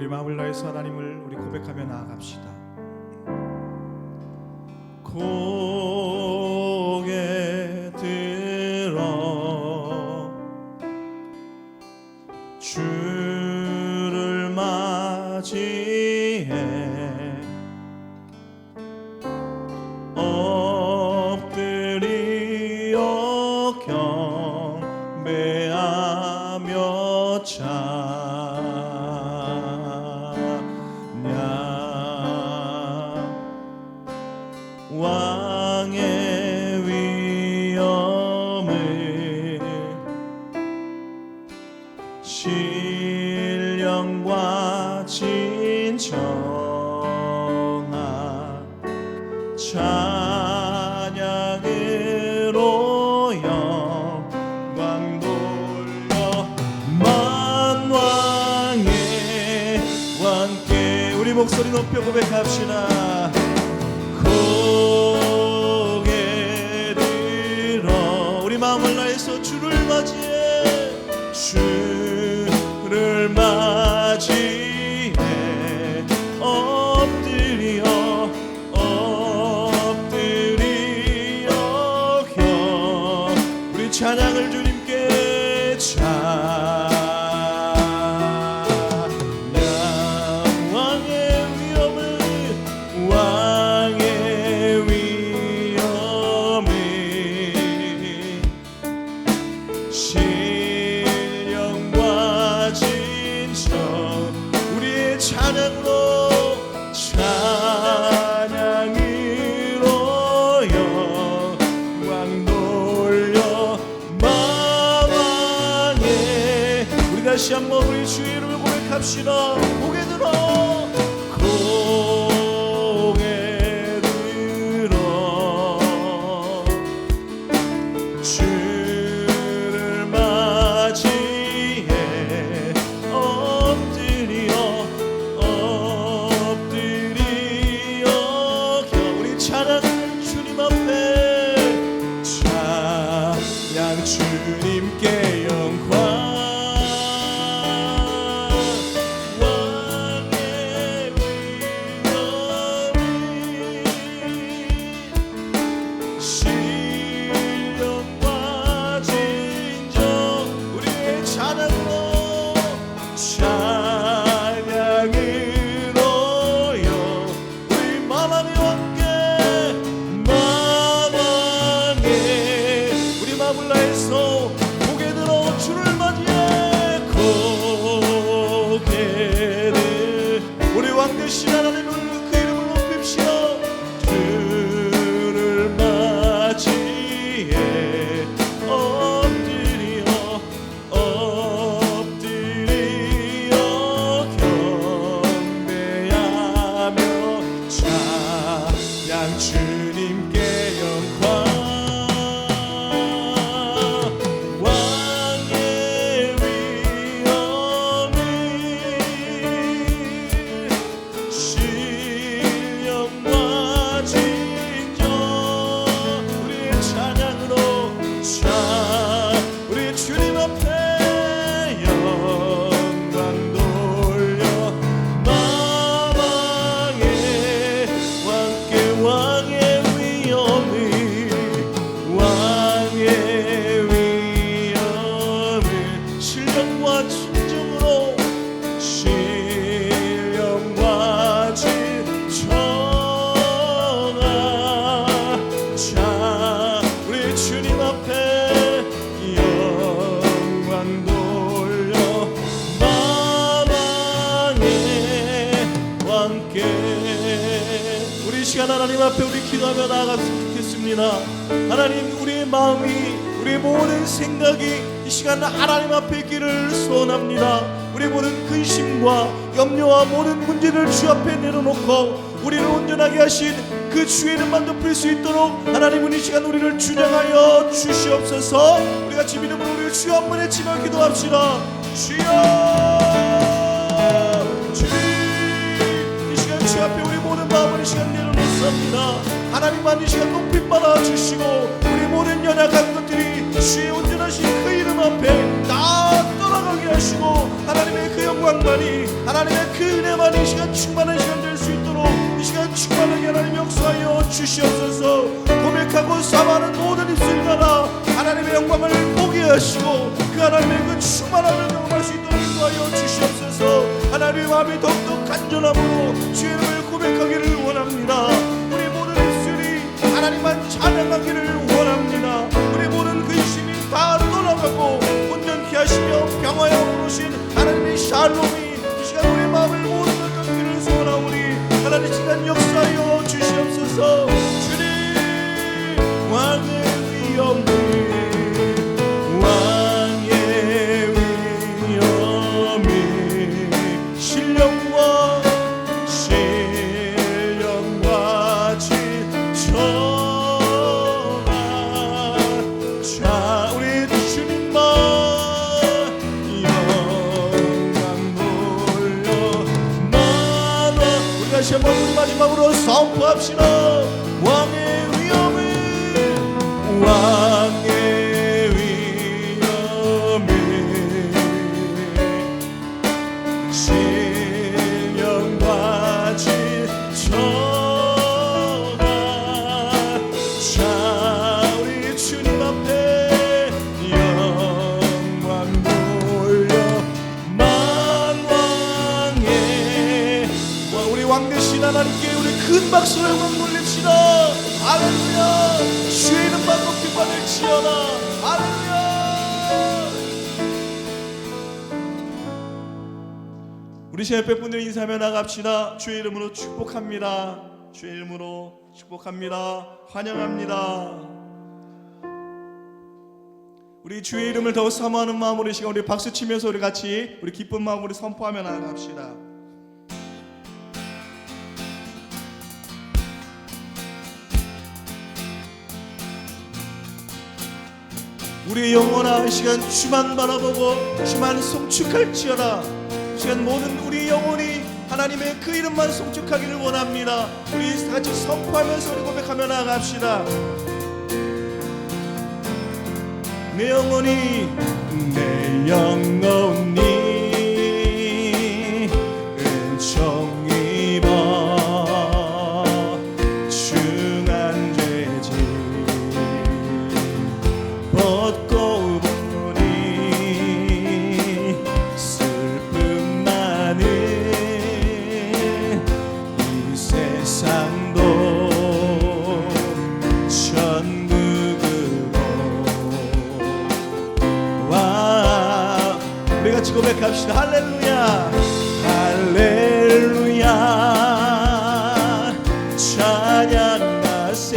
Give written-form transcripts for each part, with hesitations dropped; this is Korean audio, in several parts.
우리 마음을 다해서 하나님을 우리 고백하며 나아갑시다. 고개 들어 주를 맞이해 엎드려 경배하며 왕의 위엄을 신령과 진정한 찬양으로 영광 돌려 만왕의 왕께 우리 목소리 높여 고백합시다. 고개 들어 우리 마음을 다해서 주를 맞이해 주를 맞이해 엎드려 경 우리 찬양을 주님께 왕의 위엄을 신령과 진정 우리의 찬양으로 영광 돌려 만왕의 우리 다시 한번 우리 주의 이름을 고백합시다. 고개 들어 고개 들어 주를 맞이해 엎드려 우리 찬양 주님 앞에 찬양 주님께 영광 주님께 영광 왕의 위엄을 신령과 진정 우리의 찬양으로 우리 주님 앞에 영광 돌려 만왕의 왕의 위엄을 신령과 진정으로 우리 주님 앞에 영광 돌려 만왕의 왕께 우리 시간 하나님 앞에 우리 기도하며 나아갔으면 좋겠습니다. 하나님 우리의 마음이 우리의 모든 생각이 이 시간 하나님 앞에 있기를 소원합니다. 우리 모든 근심과 염려와 모든 문제를 주 앞에 내려놓고 우리를 온전하게 하신 그 주의 이름만 높일 수 있도록 하나님은 이 시간 우리를 주장하여 주시옵소서. 우리 같이 믿음으로 우리 주여 한번 외치며 기도합시다. 주여 주님 이 시간 주 앞에 우리 모든 마음을 이 시간 내려놓소 원합니다. 하나님만 이 시간 높이 받아주시고 우리 모든 연약한 것들이 주의 온전하신 그 이름 앞에 다 떠나가게 하시고 하나님의 그 영광만이 하나님의 그 은혜만이 이 시간 충만한 시간 될 수 있도록 이 시간 충만하게 하나님 역사하여 주시옵소서. 고백하고 사모하는 모든 입술마다 하나님의 영광을 보게 하시고 그 하나님의 그 충만함을 경험할 수 있도록 인도하여 주시옵소서. 하나님의 마음이 더욱더 간절함으로 주의 이름을 고백하기를 원합니다. 우리 모든 입술이 하나님만 찬양하기를 원합니다. 우리 모든 근심이 다 떠나가고 온전케 하시며 평화에 오르신 하나님의 샬롬이 이 시간 우리 마음을 모든 것 감기를 소원하오니 하나님 시간 역사하여 주시옵소서. 주님 왕의 위엄을 왕의 위엄이 신령과 질처가 자 우리 주님만 영광 돌려 나눠 우리 다시 한번 우리 마지막으로 선포합시다. 왕의 위엄을 왕의 위엄을 신령과 질처가 자 우리 주님 앞에 영광 돌려 만왕의 우리 왕 되신 하나님께 우리 큰 박수로 영광 돌립시다. 할렐루야. 주의 이름만 높이 받을지어다. 할렐루야. 우리 시애팬분들 인사하며 나갑시다. 주의 이름으로 축복합니다. 주의 이름으로 축복합니다. 환영합니다. 우리 주의 이름을 더욱 사모하는 마음으로 이 시간 우리 박수 치면서 우리 같이 우리 기쁜 마음으로 선포하며 나갑시다. 우리의 영혼아 이 시간 주만 바라보고 주만 송축할지어다. 이 시간 모든 우리 영혼이 하나님의 그 이름만 송축하기를 원합니다. 우리 같이 선포하면서 우리 고백하며 나아갑시다. 내 영혼이 은총 입어 중한 죄짐 벗고 보니 슬픔 많은 이 세상도 천국으로 와 우리 같이 고백합시다. 할렐루야 할렐루야 찬양하세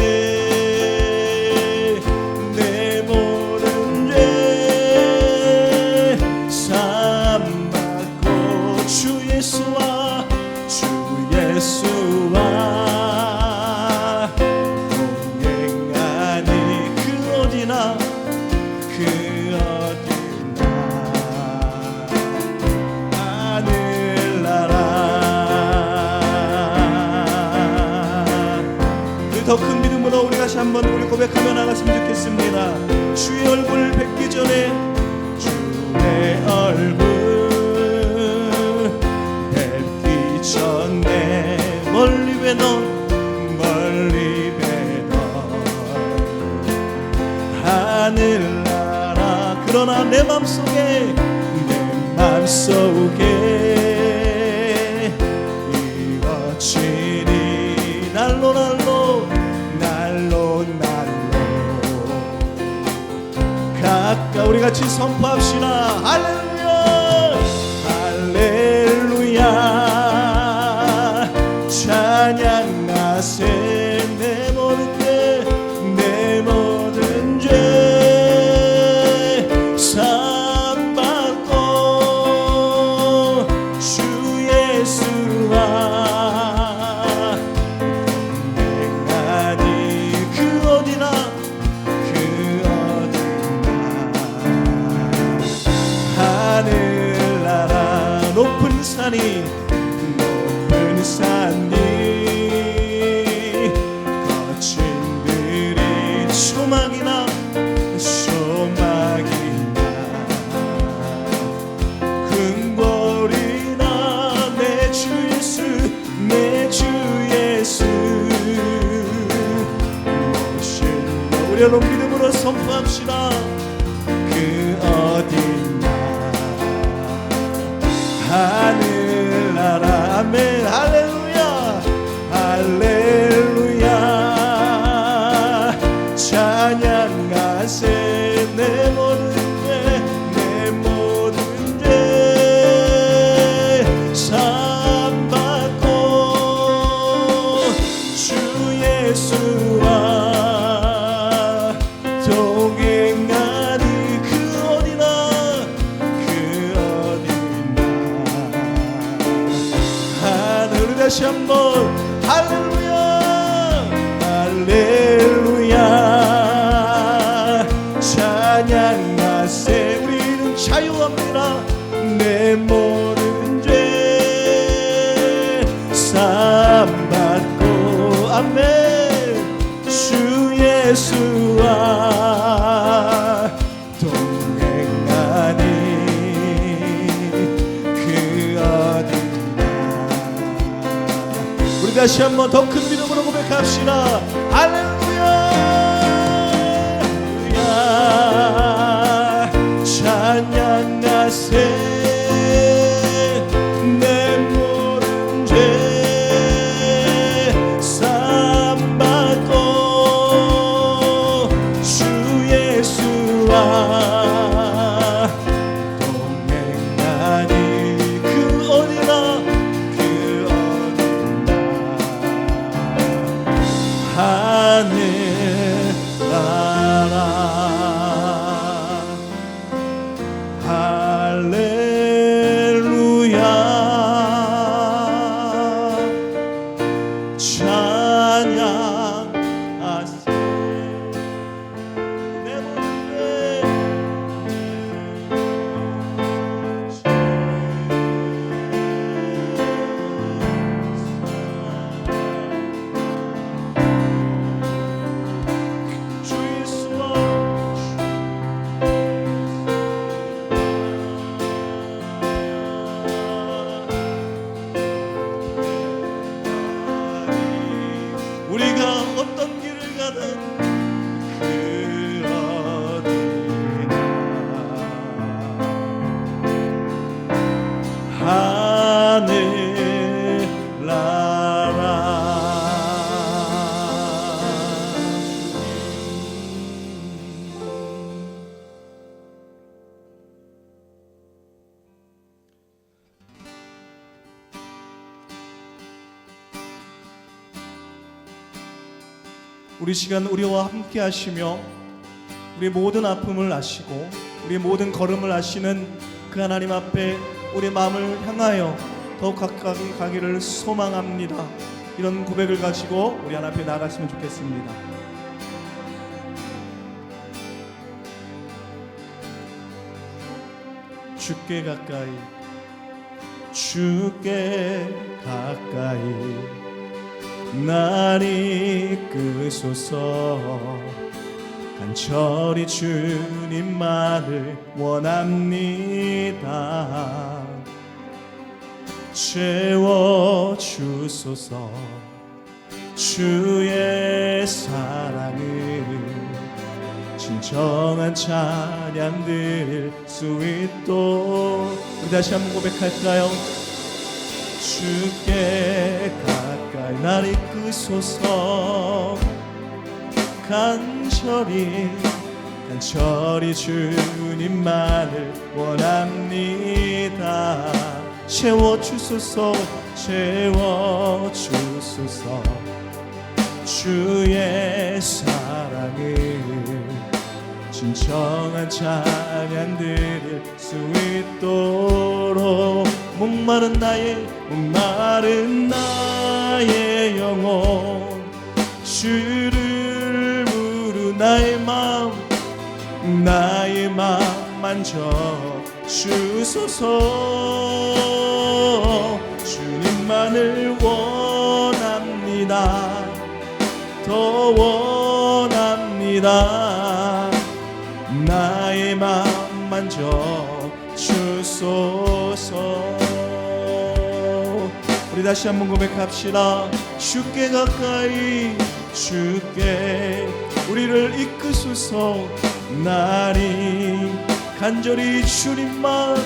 내 모든 죄 사함받고 주 예수와 동행하니 그 어디나 하늘나라 더 큰 믿음으로 우리 다시 한번 우리 고백하며 나갔으면 좋겠습니다. 주의 얼굴 뵙기 전에 주의 얼굴 뵙기 전에 멀리 뵈던 하늘나라 그러나 내 맘속에 이어지니 날로 가까 우리 같이 선포합시다. 할렐루야 할렐루야 찬양하세 내 모든 죄 사함받고 주 예수와 동행하니 그 어디나 무엇인가 우리 여러분 믿음으로 선포합시다. 그 어디나 하늘나라. 아멘. 할렐루야 할렐루야. 찬양하세 내 모든 죄 내 모든 죄 사함 받고 주 예수와 동행하니 그 어디나 하늘. 다시 한번 할렐루야 할렐루야. 찬양하세. 우리는 자유합니다. 내 모든 죄 사함 받고 아멘. 주 예수와 동행하니 그 어디나. 우리 다시 한번 더 큰 믿음으로 고백합시다. 할렐루야 찬양하세 내 모든 죄 사함 받고 주 예수와 동행하니 그 어디나 그 어디나 하늘나라. 할렐루야 찬양하세 내 모든 주 예수와 우리가 어떤 길을 가든 그 어디나 하늘나라. 우리 시간 우리와 함께 하시며 우리 모든 아픔을 아시고 우리 모든 걸음을 아시는 그 하나님 앞에 우리 마음을 향하여 더 가까이 가기를 소망합니다. 이런 고백을 가지고 우리 하나님 앞에 나아갔으면 좋겠습니다. 주께 가까이 주께 가까이 날 이끄소서. 간절히 주님만을 원합니다. 채워주소서. 주의 사랑을 진정한 찬양 드릴 수 있도록. 우리 다시 한번 고백할까요? 주께 가까이 날 이끄소서. 간절히 주님만을 원합니다. 채워주소서. 채워주소서. 주의 사랑을 진정한 찬양 드릴 수 있도록. 목마른 나의 영혼 주를 부르 나의 마음 만져 주소서. 주님만을 원합니다. 더 원합니다. 나의 마음 만져 주소서. 우리 우리 다시 한번 고백합시다. 주께 가까이 주께 우리를 이끄소서. 나니 간절히 주님만을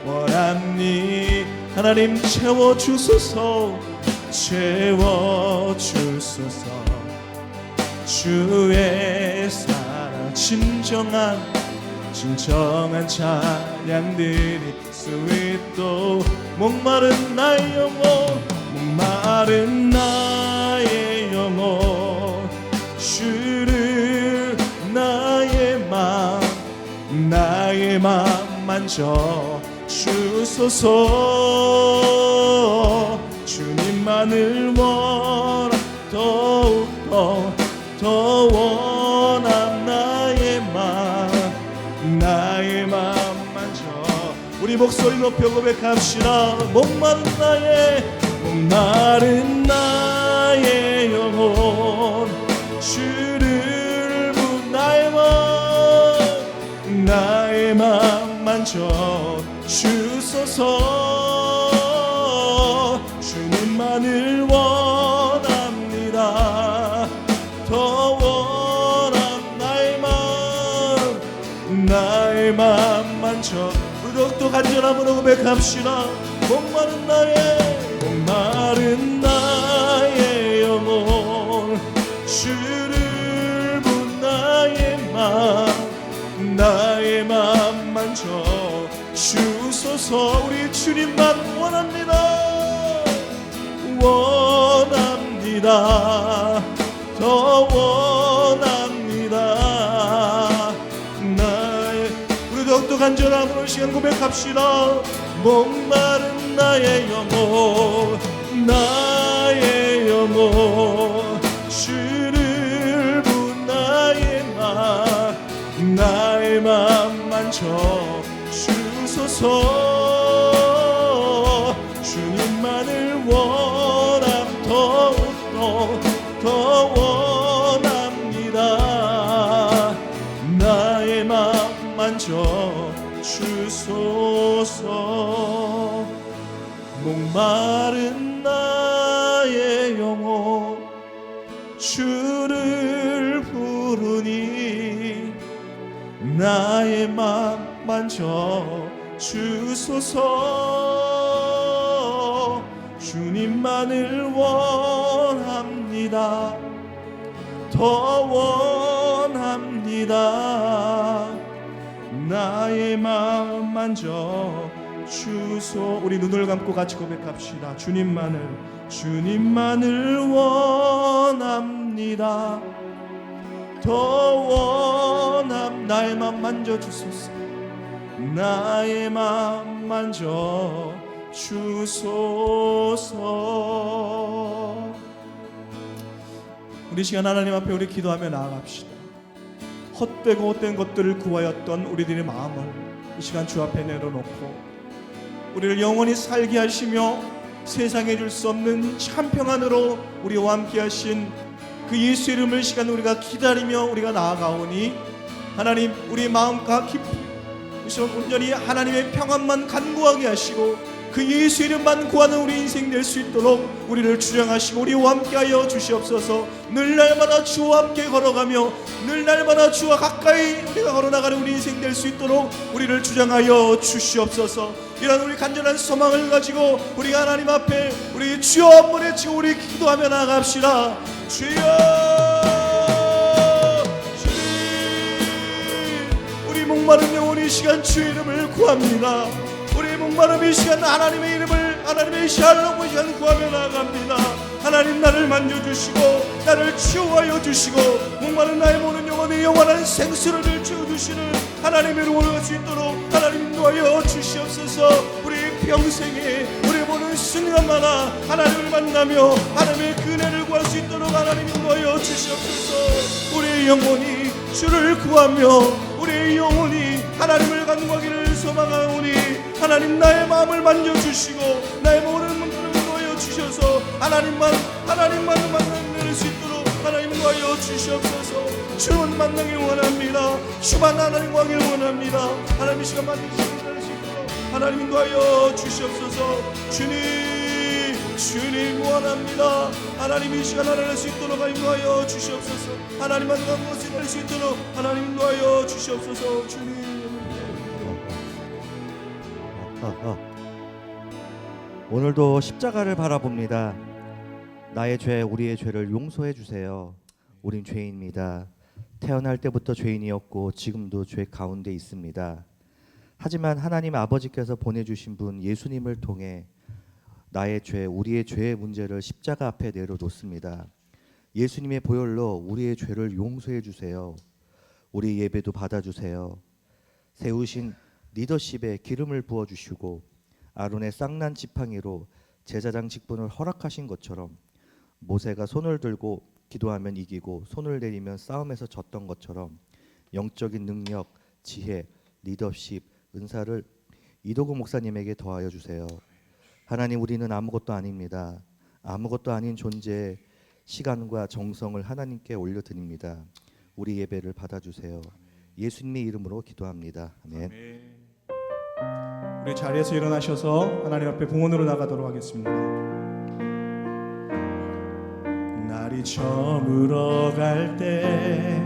원합니. 하나님 채워주소서. 주의 사랑 진정한 찬양들이 수 있도록. 목마른 나의 영혼 주를 나의 맘 만져 주소서. 주님만을 더 원함. 나의 맘 만져. 우리 목소리 높여 고백합시다. 목마른 나의 영혼 주를 나의 맘 만져 주소서. 주님만을 원합니다. 더 원함. 나의 맘 만져. 우리도 간절함으로 고백합시다. 목마른 나의 영혼 주를 나의 맘 만져 주소서. 우리 주님만 원합니다. 더 원합니다. 우리 더욱더 간절함으로 시간 고백합시다. 목마른 나의 영혼 주를 나의 맘 만져 주소서. 주님만을 원함. 더 원합니다. 나의 맘 만져 주소서. 목마른 나의 영혼 주를 부르니 나의 맘 만져 주소서. 주님만을 원합니다. 더 원합니다. 나의 마음 만져 주소. 우리 눈을 감고 같이 고백합시다. 주님만을 원합니다. 더 원함. 나의 마음 만져 주소서. 나의 마음 만져 주소서. 우리 시간 하나님 앞에 우리 기도하며 나아갑시다. 헛되고 헛된 것들을 구하였던 우리들의 마음을 이 시간 주 앞에 내려놓고 우리를 영원히 살게 하시며 세상에 줄 수 없는 참 평안으로 우리와 함께 하신 그 예수 이름을 시간 우리가 기다리며 우리가 나아가오니 하나님 우리 마음과 깊이 온전히 하나님의 평안만 간구하게 하시고 그 예수 이름만 구하는 우리 인생 될 수 있도록 우리를 주장하시고 우리와 함께하여 주시옵소서. 늘 날마다 주와 함께 걸어가며 늘 날마다 주와 가까이 우리가 걸어나가는 우리 인생 될 수 있도록 우리를 주장하여 주시옵소서. 이런 우리 간절한 소망을 가지고 우리가 하나님 앞에 우리 주여 한번 외치고 우리 기도하며 나아갑시다. 주여 주님, 우리 목마른 영혼이 시간 주의 이름을 구합니다. 우리 목마름 이 시간 하나님의 이름을 하나님의 샬롬 이 시간 구하며 나아갑니다. 하나님 나를 만져주시고 나를 치유하여 주시고 목마른 나의 모든 영혼의 영원한 생수를 채워주시는 하나님의 이름으로 갈 수 있도록 하나님 인도하여 주시옵소서. 우리 평생에 우리 모든 순간마다 하나님을 만나며 하나님의 은혜를 구할 수 있도록 하나님 인도하여 주시옵소서. 우리의 영혼이 주를 구하며 우리의 영혼이 하나님을 간구하기를 소망하오니 하나님 나의 마음을 만져주시고 나의 모든 문들을 인도하여 주셔서 하나님만 만날 수 있도록 하나님 인도하여 주시옵소서. 주만 만나길 원합니다. 주만 하나님 구하길 원합니다. 하나님 이 시간 만드시길 수 있도록 하나님 인도하여 주시옵소서. 주님 원합니다. 하나님 이 시간 알아낼 수 있도록 인도하여 주시옵소서. 하나님 만난 것을 알릴 수 있도록 하나님 인도하여 주시옵소서. 주님. 오늘도 십자가를 바라봅니다. 나의 죄, 우리의 죄를 용서해 주세요. 우린 죄인입니다. 태어날 때부터 죄인이었고 지금도 죄 가운데 있습니다. 하지만 하나님 아버지께서 보내주신 분 예수님을 통해 나의 죄, 우리의 죄의 문제를 십자가 앞에 내려놓습니다. 예수님의 보혈로 우리의 죄를 용서해 주세요. 우리 예배도 받아주세요. 세우신 리더십에 기름을 부어주시고 아론의 쌍난 지팡이로 제사장 직분을 허락하신 것처럼 모세가 손을 들고 기도하면 이기고 손을 내리면 싸움에서 졌던 것처럼 영적인 능력, 지혜, 리더십, 은사를 이도구 목사님에게 더하여 주세요. 하나님, 우리는 아무것도 아닙니다. 아무것도 아닌 존재에 시간과 정성을 하나님께 올려드립니다. 우리 예배를 받아주세요. 예수님의 이름으로 기도합니다. 아멘. 우리 자리에서 일어나셔서 하나님 앞에 봉헌으로 나가도록 하겠습니다. 날이 저물어 갈 때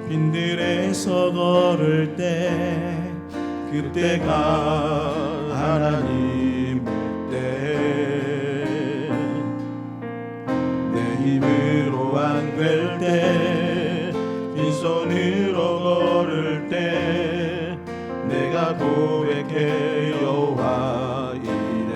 빈들에서 걸을 때 그때가 하나님 때 내 힘으로 안 될 때 빈손으로 걸을 때 내가 고백해 여호와 이래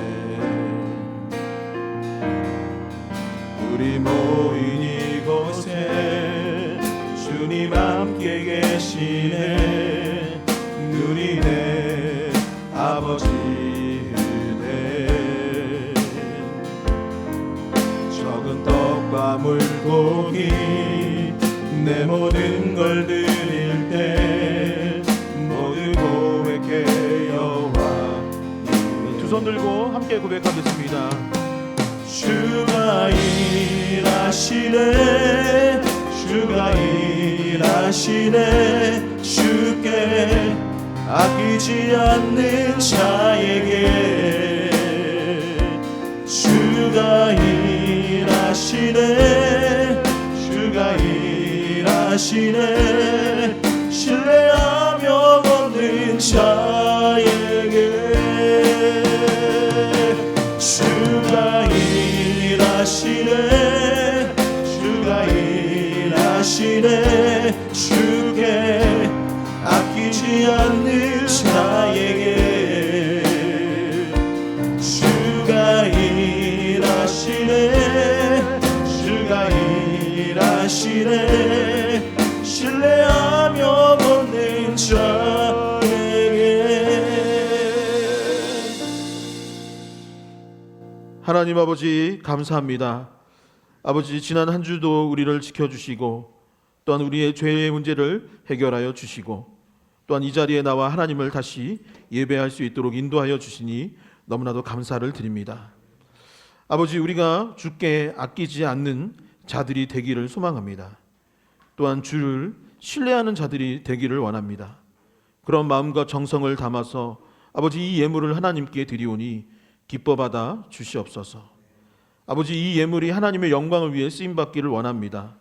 우리 모인 이곳에 주님 함께 계시네 눈이 내 아버지 은혜 적은 떡과 물고기 내 모든 걸 드릴 때 모두 고백해 여호와 두 손 들고 함께 고백하겠습니다. 주가 일하시네 주가 일하시네 주께 아끼지 않는 자에게 주가 일하시네 주가 일하시네 신뢰하며 얻는 자에게 주가 일하시네 주가 일하시네 주께 아끼지 않는 자에게 주가 일하시네 주가 일하시네 신뢰하며 얻는 자에게 하나님 아버지 감사합니다. 아버지 지난 한 주도 우리를 지켜주시고 또한 우리의 죄의 문제를 해결하여 주시고 또한 이 자리에 나와 하나님을 다시 예배할 수 있도록 인도하여 주시니 너무나도 감사를 드립니다. 아버지 우리가 주께 아끼지 않는 자들이 되기를 소망합니다. 또한 주를 신뢰하는 자들이 되기를 원합니다. 그런 마음과 정성을 담아서 아버지 이 예물을 하나님께 드리오니 기뻐 받아 주시옵소서. 아버지 이 예물이 하나님의 영광을 위해 쓰임받기를 원합니다.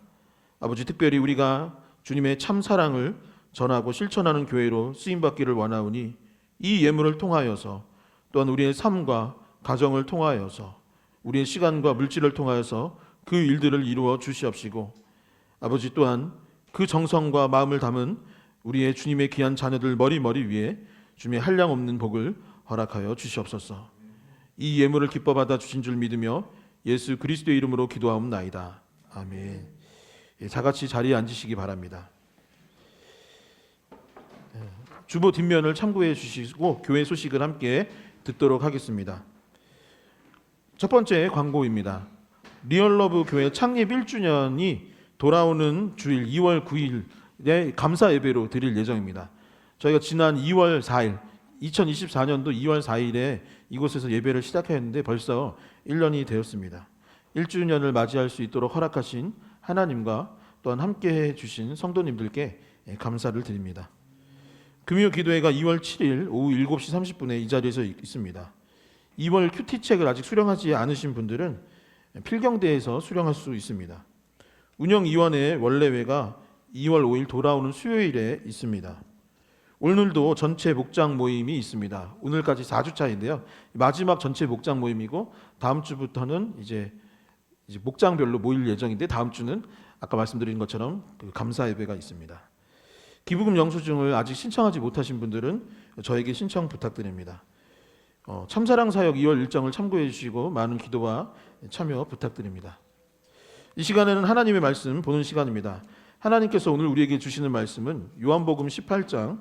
아버지 특별히 우리가 주님의 참 사랑을 전하고 실천하는 교회로 쓰임받기를 원하오니 이 예물을 통하여서 또한 우리의 삶과 가정을 통하여서 우리의 시간과 물질을 통하여서 그 일들을 이루어 주시옵시고 아버지 또한 그 정성과 마음을 담은 우리의 주님의 귀한 자녀들 머리 위에 주님의 한량없는 복을 허락하여 주시옵소서. 이 예물을 기뻐 받아 주신 줄 믿으며 예수 그리스도의 이름으로 기도하옵나이다. 아멘. 다같이 자리에 앉으시기 바랍니다. 주보 뒷면을 참고해 주시고 교회 소식을 함께 듣도록 하겠습니다. 첫 번째 광고입니다. 리얼러브 교회 창립 1주년이 돌아오는 주일 2월 9일에 감사 예배로 드릴 예정입니다. 저희가 지난 2월 4일 2024년도 2월 4일에 이곳에서 예배를 시작했는데 벌써 1년이 되었습니다. 1주년을 맞이할 수 있도록 허락하신 하나님과 또한 함께해 주신 성도님들께 감사를 드립니다. 금요 기도회가 2월 7일 오후 7시 30분에 이 자리에서 있습니다. 2월 큐티책을 아직 수령하지 않으신 분들은 필경대에서 수령할 수 있습니다. 운영위원회 원래회가 2월 5일 돌아오는 수요일에 있습니다. 오늘도 전체 목장 모임이 있습니다. 오늘까지 4주차인데요. 마지막 전체 목장 모임이고 다음 주부터는 이제 목장별로 모일 예정인데 다음 주는 아까 말씀드린 것처럼 그 감사 예배가 있습니다. 기부금 영수증을 아직 신청하지 못하신 분들은 저에게 신청 부탁드립니다. 참사랑 사역 2월 일정을 참고해 주시고 많은 기도와 참여 부탁드립니다. 이 시간에는 하나님의 말씀 보는 시간입니다. 하나님께서 오늘 우리에게 주시는 말씀은 요한복음 18장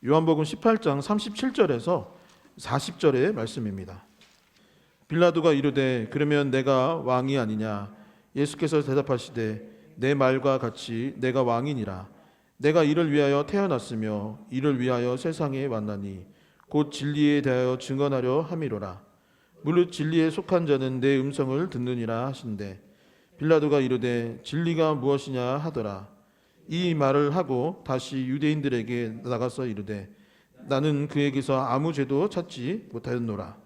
37절에서 40절의 말씀입니다. 빌라도가 이르되 그러면 내가 왕이 아니냐? 예수께서 대답하시되 내 말과 같이 내가 왕이니라. 내가 이를 위하여 태어났으며 이를 위하여 세상에 왔나니 곧 진리에 대하여 증언하려 함이로라. 무릇 진리에 속한 자는 내 음성을 듣느니라 하신대 빌라도가 이르되 진리가 무엇이냐 하더라. 이 말을 하고 다시 유대인들에게 나가서 이르되 나는 그에게서 아무 죄도 찾지 못하였노라.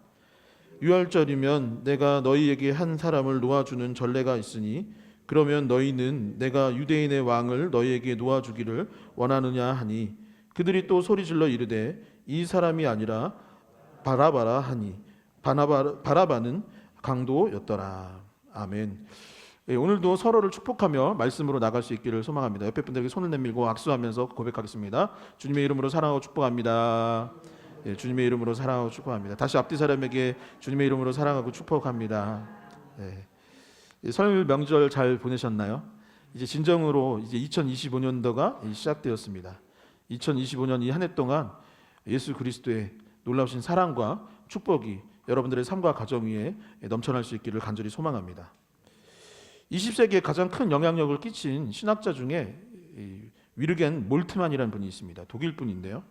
유월절이면 내가 너희에게 한 사람을 놓아주는 전례가 있으니 그러면 너희는 내가 유대인의 왕을 너희에게 놓아주기를 원하느냐 하니 그들이 또 소리질러 이르되 이 사람이 아니라 바라바라 하니 바라바는 강도였더라. 아멘. 오늘도 서로를 축복하며 말씀으로 나갈 수 있기를 소망합니다. 옆에 분들에게 손을 내밀고 악수하면서 고백하겠습니다. 주님의 이름으로 사랑하고 축복합니다. 주님의 이름으로 사랑하고 축복합니다. 다시 앞뒤 사람에게 주님의 이름으로 사랑하고 축복합니다. 설 명절 잘 보내셨나요? 이제 진정으로 이제 2025년도가 시작되었습니다. 2025년 이 한 해 동안 예수 그리스도의 놀라우신 사랑과 축복이 여러분들의 삶과 가정 위에 넘쳐날 수 있기를 간절히 소망합니다. 20세기에 가장 큰 영향력을 끼친 신학자 중에 위르겐 몰트만이라는 분이 있습니다. 독일 분인데요.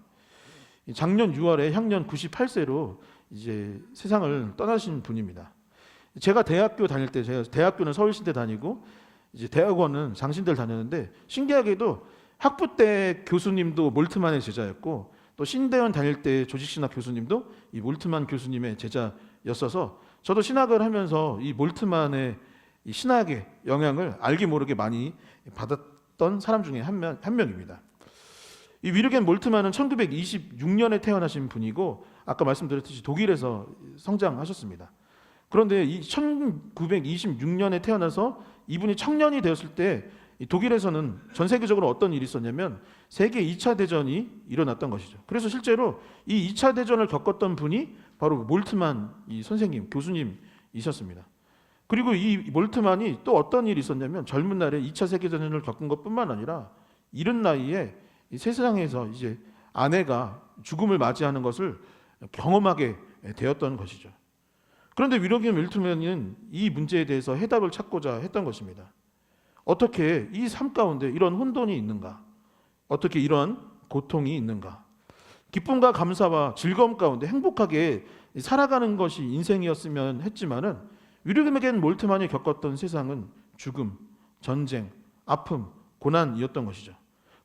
작년 6월에 향년 98세로 이제 세상을 떠나신 분입니다. 제가 대학교 다닐 때, 제가 대학교는 서울신대 다니고 이제 대학원은 장신대를 다녔는데 신기하게도 학부 때 교수님도 몰트만의 제자였고 또 신대원 다닐 때 조직신학 교수님도 이 몰트만 교수님의 제자였어서 저도 신학을 하면서 이 몰트만의 이 신학의 영향을 알게 모르게 많이 받았던 사람 중에 한 명입니다. 이 위르겐 몰트만은 1926년에 태어나신 분이고 아까 말씀드렸듯이 독일에서 성장하셨습니다. 그런데 이 1926년에 태어나서 이분이 청년이 되었을 때 독일에서는 전 세계적으로 어떤 일이 있었냐면 세계 2차 대전이 일어났던 것이죠. 그래서 실제로 이 2차 대전을 겪었던 분이 바로 몰트만 이 선생님, 교수님이셨습니다. 그리고 이 몰트만이 또 어떤 일이 있었냐면 젊은 날에 2차 세계대전을 겪은 것뿐만 아니라 이른 나이에 이 세상에서 이제 아내가 죽음을 맞이하는 것을 경험하게 되었던 것이죠. 그런데 위르겐 몰트만은 이 문제에 대해서 해답을 찾고자 했던 것입니다. 어떻게 이 삶 가운데 이런 혼돈이 있는가? 어떻게 이런 고통이 있는가? 기쁨과 감사와 즐거움 가운데 행복하게 살아가는 것이 인생이었으면 했지만은 위르겐 몰트만이 겪었던 세상은 죽음, 전쟁, 아픔, 고난이었던 것이죠.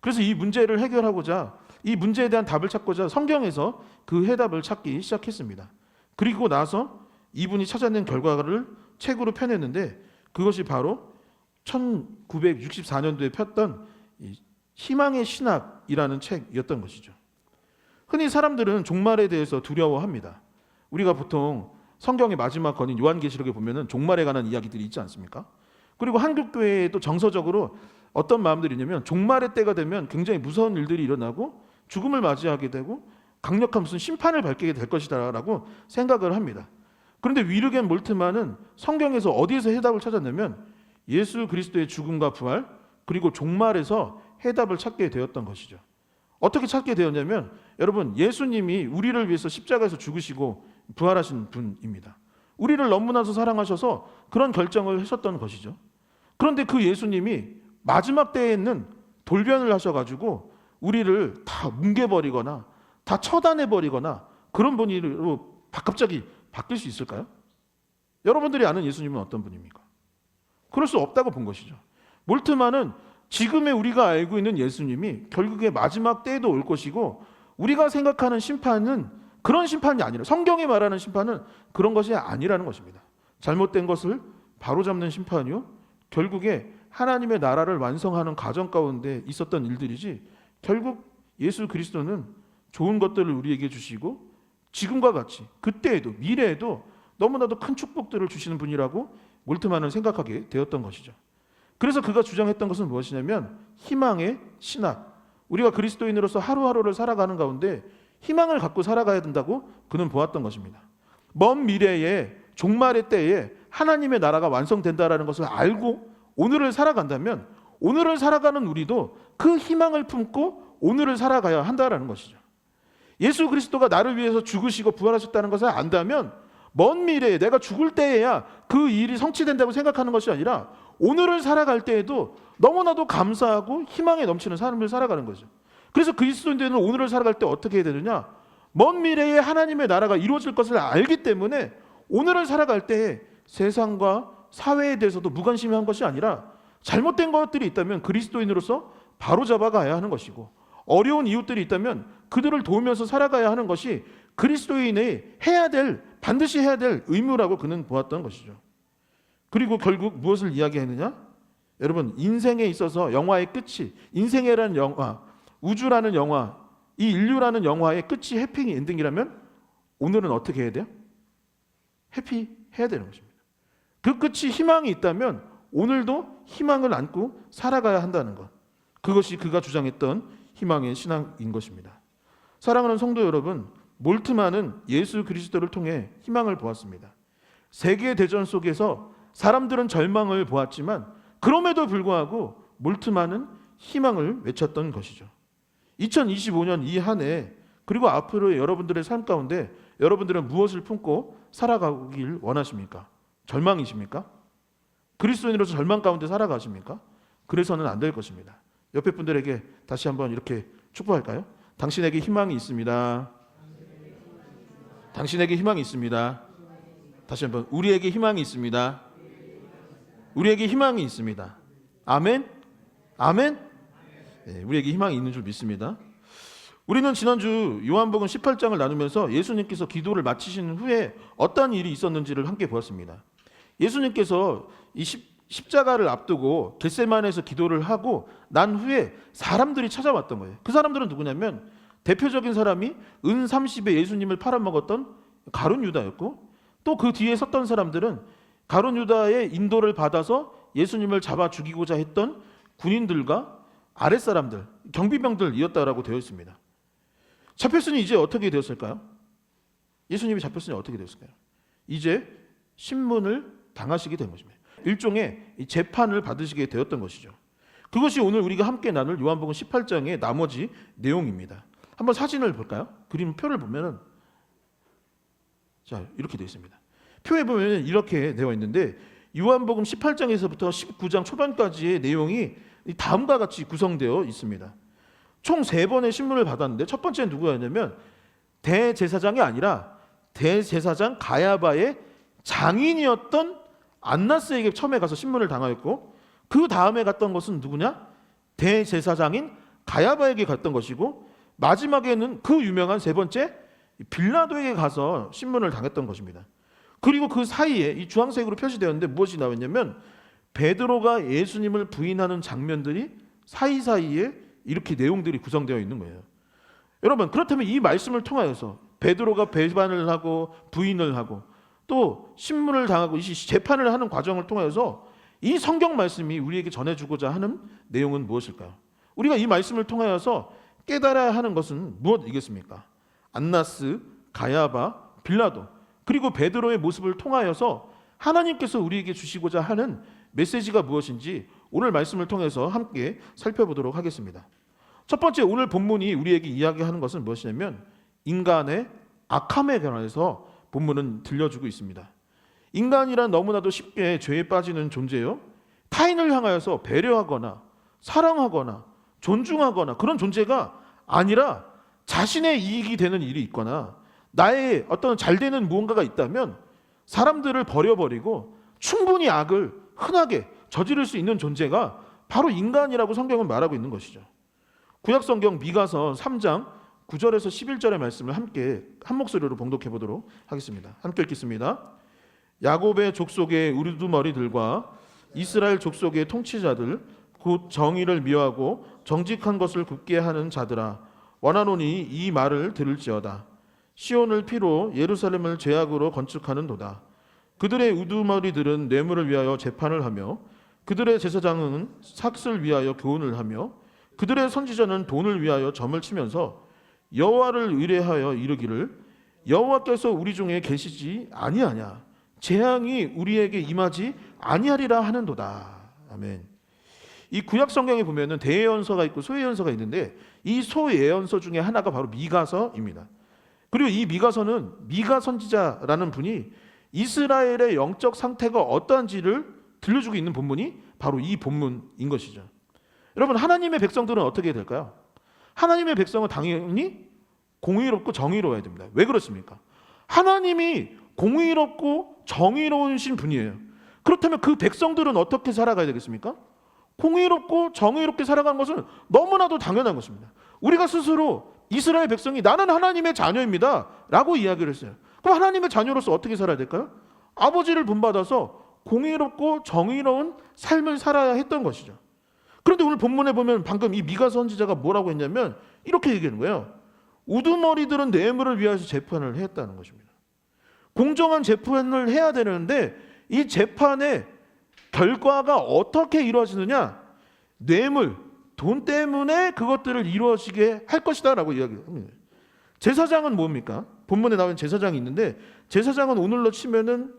그래서 이 문제를 해결하고자 이 문제에 대한 답을 찾고자 성경에서 그 해답을 찾기 시작했습니다. 그리고 나서 이분이 찾아낸 결과를 책으로 펴냈는데 그것이 바로 1964년도에 폈던 희망의 신학이라는 책이었던 것이죠. 흔히 사람들은 종말에 대해서 두려워합니다. 우리가 보통 성경의 마지막 권인 요한계시록에 보면은 종말에 관한 이야기들이 있지 않습니까? 그리고 한국교회에도 정서적으로 어떤 마음들이 있냐면 종말의 때가 되면 굉장히 무서운 일들이 일어나고 죽음을 맞이하게 되고 강력한 무슨 심판을 받게 될 것이다라고 생각을 합니다. 그런데 위르겐 몰트만은 성경에서 어디에서 해답을 찾았냐면 예수 그리스도의 죽음과 부활 그리고 종말에서 해답을 찾게 되었던 것이죠. 어떻게 찾게 되었냐면 여러분 예수님이 우리를 위해서 십자가에서 죽으시고 부활하신 분입니다. 우리를 너무나도 사랑하셔서 그런 결정을 하셨던 것이죠. 그런데 그 예수님이 마지막 때에는 돌변을 하셔가지고 우리를 다 뭉개버리거나 다 처단해버리거나 그런 분으로 갑자기 바뀔 수 있을까요? 여러분들이 아는 예수님은 어떤 분입니까? 그럴 수 없다고 본 것이죠. 몰트만은 지금의 우리가 알고 있는 예수님이 결국에 마지막 때에도 올 것이고, 우리가 생각하는 심판은 그런 심판이 아니라, 성경이 말하는 심판은 그런 것이 아니라는 것입니다. 잘못된 것을 바로잡는 심판이요, 결국에 하나님의 나라를 완성하는 과정 가운데 있었던 일들이지, 결국 예수 그리스도는 좋은 것들을 우리에게 주시고 지금과 같이 그때에도 미래에도 너무나도 큰 축복들을 주시는 분이라고 몰트만은 생각하게 되었던 것이죠. 그래서 그가 주장했던 것은 무엇이냐면 희망의 신학, 우리가 그리스도인으로서 하루하루를 살아가는 가운데 희망을 갖고 살아가야 된다고 그는 보았던 것입니다. 먼 미래에 종말의 때에 하나님의 나라가 완성된다라는 것을 알고 오늘을 살아간다면, 오늘을 살아가는 우리도 그 희망을 품고 오늘을 살아가야 한다라는 것이죠. 예수 그리스도가 나를 위해서 죽으시고 부활하셨다는 것을 안다면 먼 미래에 내가 죽을 때에야 그 일이 성취된다고 생각하는 것이 아니라 오늘을 살아갈 때에도 너무나도 감사하고 희망에 넘치는 삶을 살아가는 거죠. 그래서 그리스도인들은 오늘을 살아갈 때 어떻게 해야 되느냐? 먼 미래에 하나님의 나라가 이루어질 것을 알기 때문에 오늘을 살아갈 때에 세상과 사회에 대해서도 무관심한 것이 아니라 잘못된 것들이 있다면 그리스도인으로서 바로잡아 가야 하는 것이고, 어려운 이웃들이 있다면 그들을 도우면서 살아가야 하는 것이 그리스도인이 반드시 해야 될 의무라고 그는 보았던 것이죠. 그리고 결국 무엇을 이야기했느냐? 여러분, 인생에 있어서 영화의 끝이, 인생이라는 영화, 우주라는 영화, 이 인류라는 영화의 끝이 해피 엔딩이라면 오늘은 어떻게 해야 돼요? 해피해야 되는 것입니다. 그 끝이 희망이 있다면 오늘도 희망을 안고 살아가야 한다는 것, 그것이 그가 주장했던 희망의 신앙인 것입니다. 사랑하는 성도 여러분, 몰트만은 예수 그리스도를 통해 희망을 보았습니다. 세계대전 속에서 사람들은 절망을 보았지만 그럼에도 불구하고 몰트만은 희망을 외쳤던 것이죠. 2025년 이 한 해, 그리고 앞으로의 여러분들의 삶 가운데 여러분들은 무엇을 품고 살아가길 원하십니까? 절망이십니까? 그리스도인으로서 절망 가운데 살아가십니까? 그래서는 안 될 것입니다. 옆에 분들에게 다시 한번 이렇게 축복할까요? 당신에게 희망이 있습니다. 당신에게 희망이 있습니다. 다시 한번, 우리에게 희망이 있습니다. 우리에게 희망이 있습니다. 아멘? 아멘? 네, 우리에게 희망이 있는 줄 믿습니다. 우리는 지난주 요한복음 18장을 나누면서 예수님께서 기도를 마치신 후에 어떤 일이 있었는지를 함께 보았습니다. 예수님께서 이 십자가를 앞두고 겟세마네에서 기도를 하고 난 후에 사람들이 찾아왔던 거예요. 그 사람들은 누구냐면 대표적인 사람이 은 30에 예수님을 팔아먹었던 가룟 유다였고, 또 그 뒤에 섰던 사람들은 가룟 유다의 인도를 받아서 예수님을 잡아 죽이고자 했던 군인들과 아랫사람들, 경비병들이었다라고 되어 있습니다. 잡혔으니 이제 어떻게 되었을까요? 예수님이 잡혔으니 어떻게 되었을까요? 이제 신문을 당하시게 된 것입니다. 일종의 재판을 받으시게 되었던 것이죠. 그것이 오늘 우리가 함께 나눌 요한복음 18장의 나머지 내용입니다. 한번 사진을 볼까요? 그림표를 보면은 자, 이렇게 되어 있습니다. 표에 보면 이렇게 되어 있는데 요한복음 18장에서부터 19장 초반까지의 내용이 다음과 같이 구성되어 있습니다. 총 3번의 신문을 받았는데 첫 번째는 누구였냐면 대제사장이 아니라 대제사장 가야바의 장인이었던 안나스에게 처음에 가서 신문을 당하였고, 그 다음에 갔던 것은 누구냐? 대제사장인 가야바에게 갔던 것이고, 마지막에는 그 유명한 3번째 빌라도에게 가서 신문을 당했던 것입니다. 그리고 그 사이에 이 주황색으로 표시되었는데 무엇이 나왔냐면 베드로가 예수님을 부인하는 장면들이 사이사이에 이렇게 내용들이 구성되어 있는 거예요. 여러분, 그렇다면 이 말씀을 통하여서 베드로가 배반을 하고 부인을 하고 또 신문을 당하고 이 재판을 하는 과정을 통해서 이 성경 말씀이 우리에게 전해주고자 하는 내용은 무엇일까요? 우리가 이 말씀을 통하여서 깨달아야 하는 것은 무엇이겠습니까? 안나스, 가야바, 빌라도, 그리고 베드로의 모습을 통하여서 하나님께서 우리에게 주시고자 하는 메시지가 무엇인지 오늘 말씀을 통해서 함께 살펴보도록 하겠습니다. 첫 번째, 오늘 본문이 우리에게 이야기하는 것은 무엇이냐면 인간의 악함에 관해서 본문은 들려주고 있습니다. 인간이란 너무나도 쉽게 죄에 빠지는 존재요, 타인을 향하여서 배려하거나 사랑하거나 존중하거나 그런 존재가 아니라 자신의 이익이 되는 일이 있거나 나의 어떤 잘 되는 무언가가 있다면 사람들을 버려버리고 충분히 악을 흔하게 저지를 수 있는 존재가 바로 인간이라고 성경은 말하고 있는 것이죠. 구약 성경 미가서 3장 9절에서 11절의 말씀을 함께 한 목소리로 봉독해 보도록 하겠습니다. 함께 읽겠습니다. 야곱의 족속의 우두머리들과 이스라엘 족속의 통치자들 곧 정의를 미워하고 정직한 것을 굽게 하는 자들아, 원하노니 이 말을 들을지어다. 시온을 피로 예루살렘을 죄악으로 건축하는도다. 그들의 우두머리들은 뇌물을 위하여 재판을 하며 그들의 제사장은 삭슬 위하여 교훈을 하며 그들의 선지자는 돈을 위하여 점을 치면서 여호와를 의뢰하여 이르기를 여호와께서 우리 중에 계시지 아니하냐, 재앙이 우리에게 임하지 아니하리라 하는도다. 아멘. 이 구약 성경에 보면은 대예언서가 있고 소예언서가 있는데 이 소예언서 중에 하나가 바로 미가서입니다. 그리고 이 미가서는 미가 선지자라는 분이 이스라엘의 영적 상태가 어떠한지를 들려주고 있는 본문이 바로 이 본문인 것이죠. 여러분, 하나님의 백성들은 어떻게 될까요? 하나님의 백성은 당연히 공의롭고 정의로워야 됩니다. 왜 그렇습니까? 하나님이 공의롭고 정의로우신 분이에요. 그렇다면 그 백성들은 어떻게 살아가야 되겠습니까? 공의롭고 정의롭게 살아가는 것은 너무나도 당연한 것입니다. 우리가 스스로 이스라엘 백성이 나는 하나님의 자녀입니다 라고 이야기를 했어요. 그럼 하나님의 자녀로서 어떻게 살아야 될까요? 아버지를 본받아서 공의롭고 정의로운 삶을 살아야 했던 것이죠. 그런데 오늘 본문에 보면 방금 이 미가 선지자가 뭐라고 했냐면 이렇게 얘기하는 거예요. 우두머리들은 뇌물을 위하여 재판을 했다는 것입니다. 공정한 재판을 해야 되는데 이 재판의 결과가 어떻게 이루어지느냐? 뇌물, 돈 때문에 그것들을 이루어지게 할 것이다 라고 이야기합니다. 제사장은 뭡니까? 본문에 나온 제사장이 있는데 제사장은 오늘로 치면은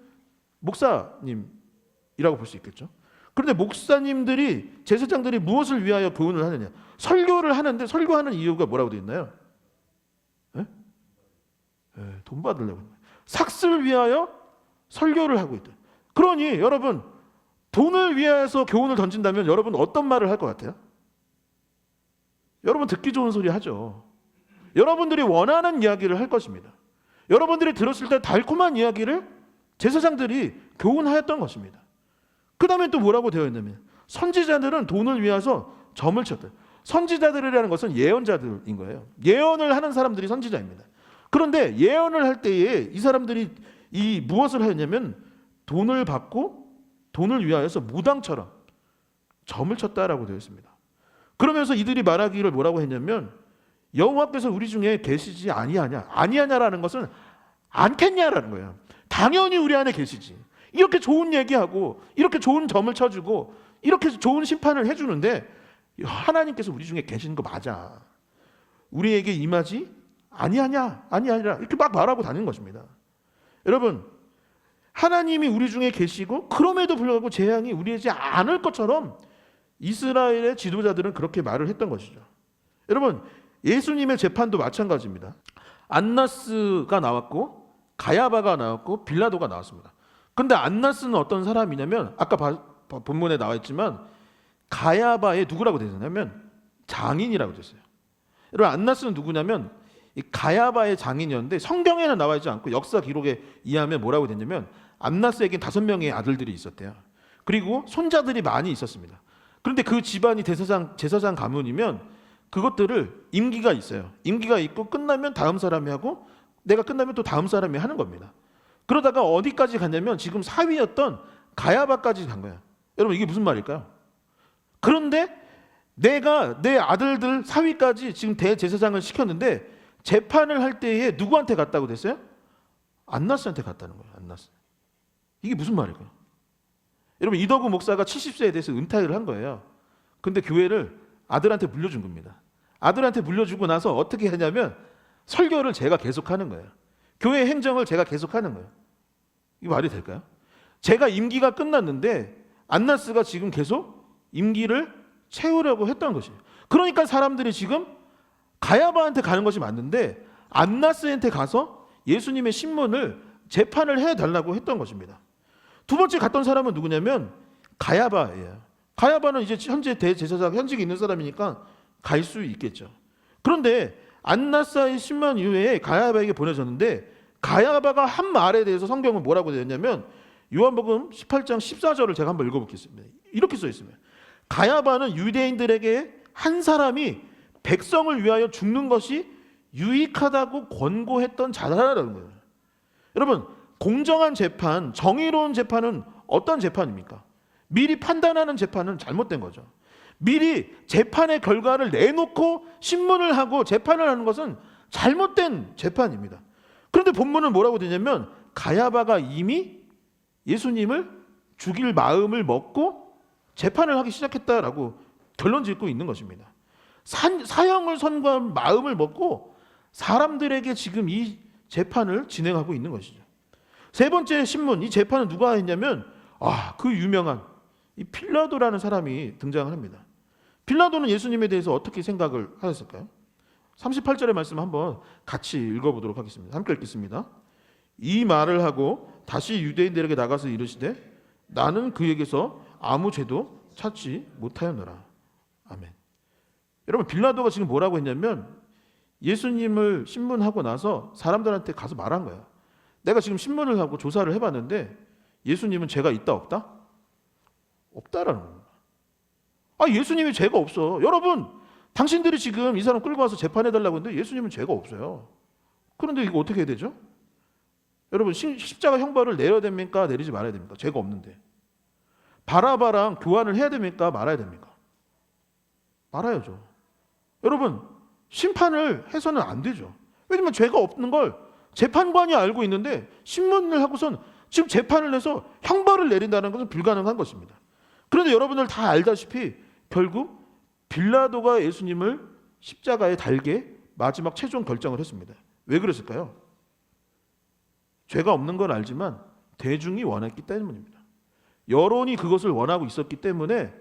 목사님이라고 볼 수 있겠죠. 그런데 목사님들이, 제사장들이 무엇을 위하여 교훈을 하느냐? 설교를 하는데 설교하는 이유가 뭐라고 되어 있나요? 돈 받으려고. 삭슬을 위하여 설교를 하고 있다. 그러니 여러분, 돈을 위해서 교훈을 던진다면 여러분 어떤 말을 할 것 같아요? 여러분 듣기 좋은 소리 하죠. 여러분들이 원하는 이야기를 할 것입니다. 여러분들이 들었을 때 달콤한 이야기를 제사장들이 교훈하였던 것입니다. 그 다음에 또 뭐라고 되어 있냐면 선지자들은 돈을 위해서 점을 쳤다. 선지자들이라는 것은 예언자들인 거예요. 예언을 하는 사람들이 선지자입니다. 그런데 예언을 할 때에 이 사람들이 이 무엇을 하였냐면 돈을 받고 돈을 위하여서 무당처럼 점을 쳤다라고 되어 있습니다. 그러면서 이들이 말하기를 뭐라고 했냐면 여호와께서 우리 중에 계시지 아니하냐라는 것은 않겠냐라는 거예요. 당연히 우리 안에 계시지. 이렇게 좋은 얘기하고 이렇게 좋은 점을 쳐주고 이렇게 좋은 심판을 해주는데 하나님께서 우리 중에 계시는 거 맞아. 우리에게 임하지 아니하냐 아니하니라 이렇게 막 말하고 다니는 것입니다. 여러분, 하나님이 우리 중에 계시고 그럼에도 불구하고 재앙이 우리에게 않을 것처럼 이스라엘의 지도자들은 그렇게 말을 했던 것이죠. 여러분, 예수님의 재판도 마찬가지입니다. 안나스가 나왔고 가야바가 나왔고 빌라도가 나왔습니다. 그런데 안나스는 어떤 사람이냐면 아까 본문에 나와 있지만 가야바의 누구라고 되어 있냐면 장인이라고 되어 있어요. 여러분, 안나스는 누구냐면 이 가야바의 장인이었는데 성경에는 나와 있지 않고 역사 기록에 의하면 뭐라고 됐냐면 안나스에게 5명의 아들들이 있었대요. 그리고 손자들이 많이 있었습니다. 그런데 그 집안이 제사장 가문이면 그것들을 임기가 있어요. 임기가 있고 끝나면 다음 사람이 하고 내가 끝나면 또 다음 사람이 하는 겁니다. 그러다가 어디까지 갔냐면 지금 사위였던 가야바까지 간 거야. 여러분, 이게 무슨 말일까요? 그런데 내가 내 아들들 사위까지 지금 대제사장을 시켰는데 재판을 할 때에 누구한테 갔다고 됐어요? 안나스한테 갔다는 거예요. 안나스. 이게 무슨 말일까요? 여러분, 이덕우 목사가 70세에 대해서 은퇴를 한 거예요. 근데 교회를 아들한테 물려준 겁니다. 아들한테 물려주고 나서 어떻게 하냐면 설교를 제가 계속하는 거예요. 교회 행정을 제가 계속하는 거예요. 이게 말이 될까요? 제가 임기가 끝났는데 안나스가 지금 계속 임기를 채우려고 했던 것이에요. 그러니까 사람들이 지금 가야바한테 가는 것이 맞는데 안나스한테 가서 예수님의 신문을 재판을 해달라고 했던 것입니다. 두 번째 갔던 사람은 누구냐면 가야바예요. 가야바는 이제 현재 대제사장 현직에 있는 사람이니까 갈 수 있겠죠. 그런데 안나스의 신문 이후에 가야바에게 보내졌는데 가야바가 한 말에 대해서 성경은 뭐라고 되었냐면 요한복음 18장 14절을 제가 한번 읽어보겠습니다. 이렇게 써 있습니다. 가야바는 유대인들에게 한 사람이 백성을 위하여 죽는 것이 유익하다고 권고했던 자라라는 거예요. 여러분, 공정한 재판, 정의로운 재판은 어떤 재판입니까? 미리 판단하는 재판은 잘못된 거죠. 미리 재판의 결과를 내놓고 신문을 하고 재판을 하는 것은 잘못된 재판입니다. 그런데 본문은 뭐라고 되냐면 가야바가 이미 예수님을 죽일 마음을 먹고 재판을 하기 시작했다라고 결론 짓고 있는 것입니다. 사형을 선고한 마음을 먹고 사람들에게 지금 이 재판을 진행하고 있는 것이죠. 세 번째 신문, 이 재판은 누가 했냐면 그 유명한 이 빌라도라는 사람이 등장을 합니다. 빌라도는 예수님에 대해서 어떻게 생각을 하셨을까요? 38절의 말씀 한번 같이 읽어보도록 하겠습니다. 함께 읽겠습니다. 이 말을 하고 다시 유대인들에게 나가서 이르시되 나는 그에게서 아무 죄도 찾지 못하였노라. 아멘. 여러분, 빌라도가 지금 뭐라고 했냐면 예수님을 신문하고 나서 사람들한테 가서 말한 거야. 내가 지금 신문을 하고 조사를 해봤는데 예수님은 죄가 있다 없다? 없다라는 겁니다. 예수님이 죄가 없어. 여러분, 당신들이 지금 이 사람 끌고 와서 재판해달라고 했는데 예수님은 죄가 없어요. 그런데 이거 어떻게 해야 되죠? 여러분, 십자가 형벌을 내려야 됩니까? 내리지 말아야 됩니까? 죄가 없는데. 바라바랑 교환을 해야 됩니까? 말아야 됩니까? 말아야죠. 여러분, 심판을 해서는 안 되죠. 왜냐면 죄가 없는 걸 재판관이 알고 있는데 신문을 하고선 지금 재판을 해서 형벌을 내린다는 것은 불가능한 것입니다. 그런데 여러분들 다 알다시피 결국 빌라도가 예수님을 십자가에 달게 마지막 최종 결정을 했습니다. 왜 그랬을까요? 죄가 없는 건 알지만 대중이 원했기 때문입니다. 여론이 그것을 원하고 있었기 때문에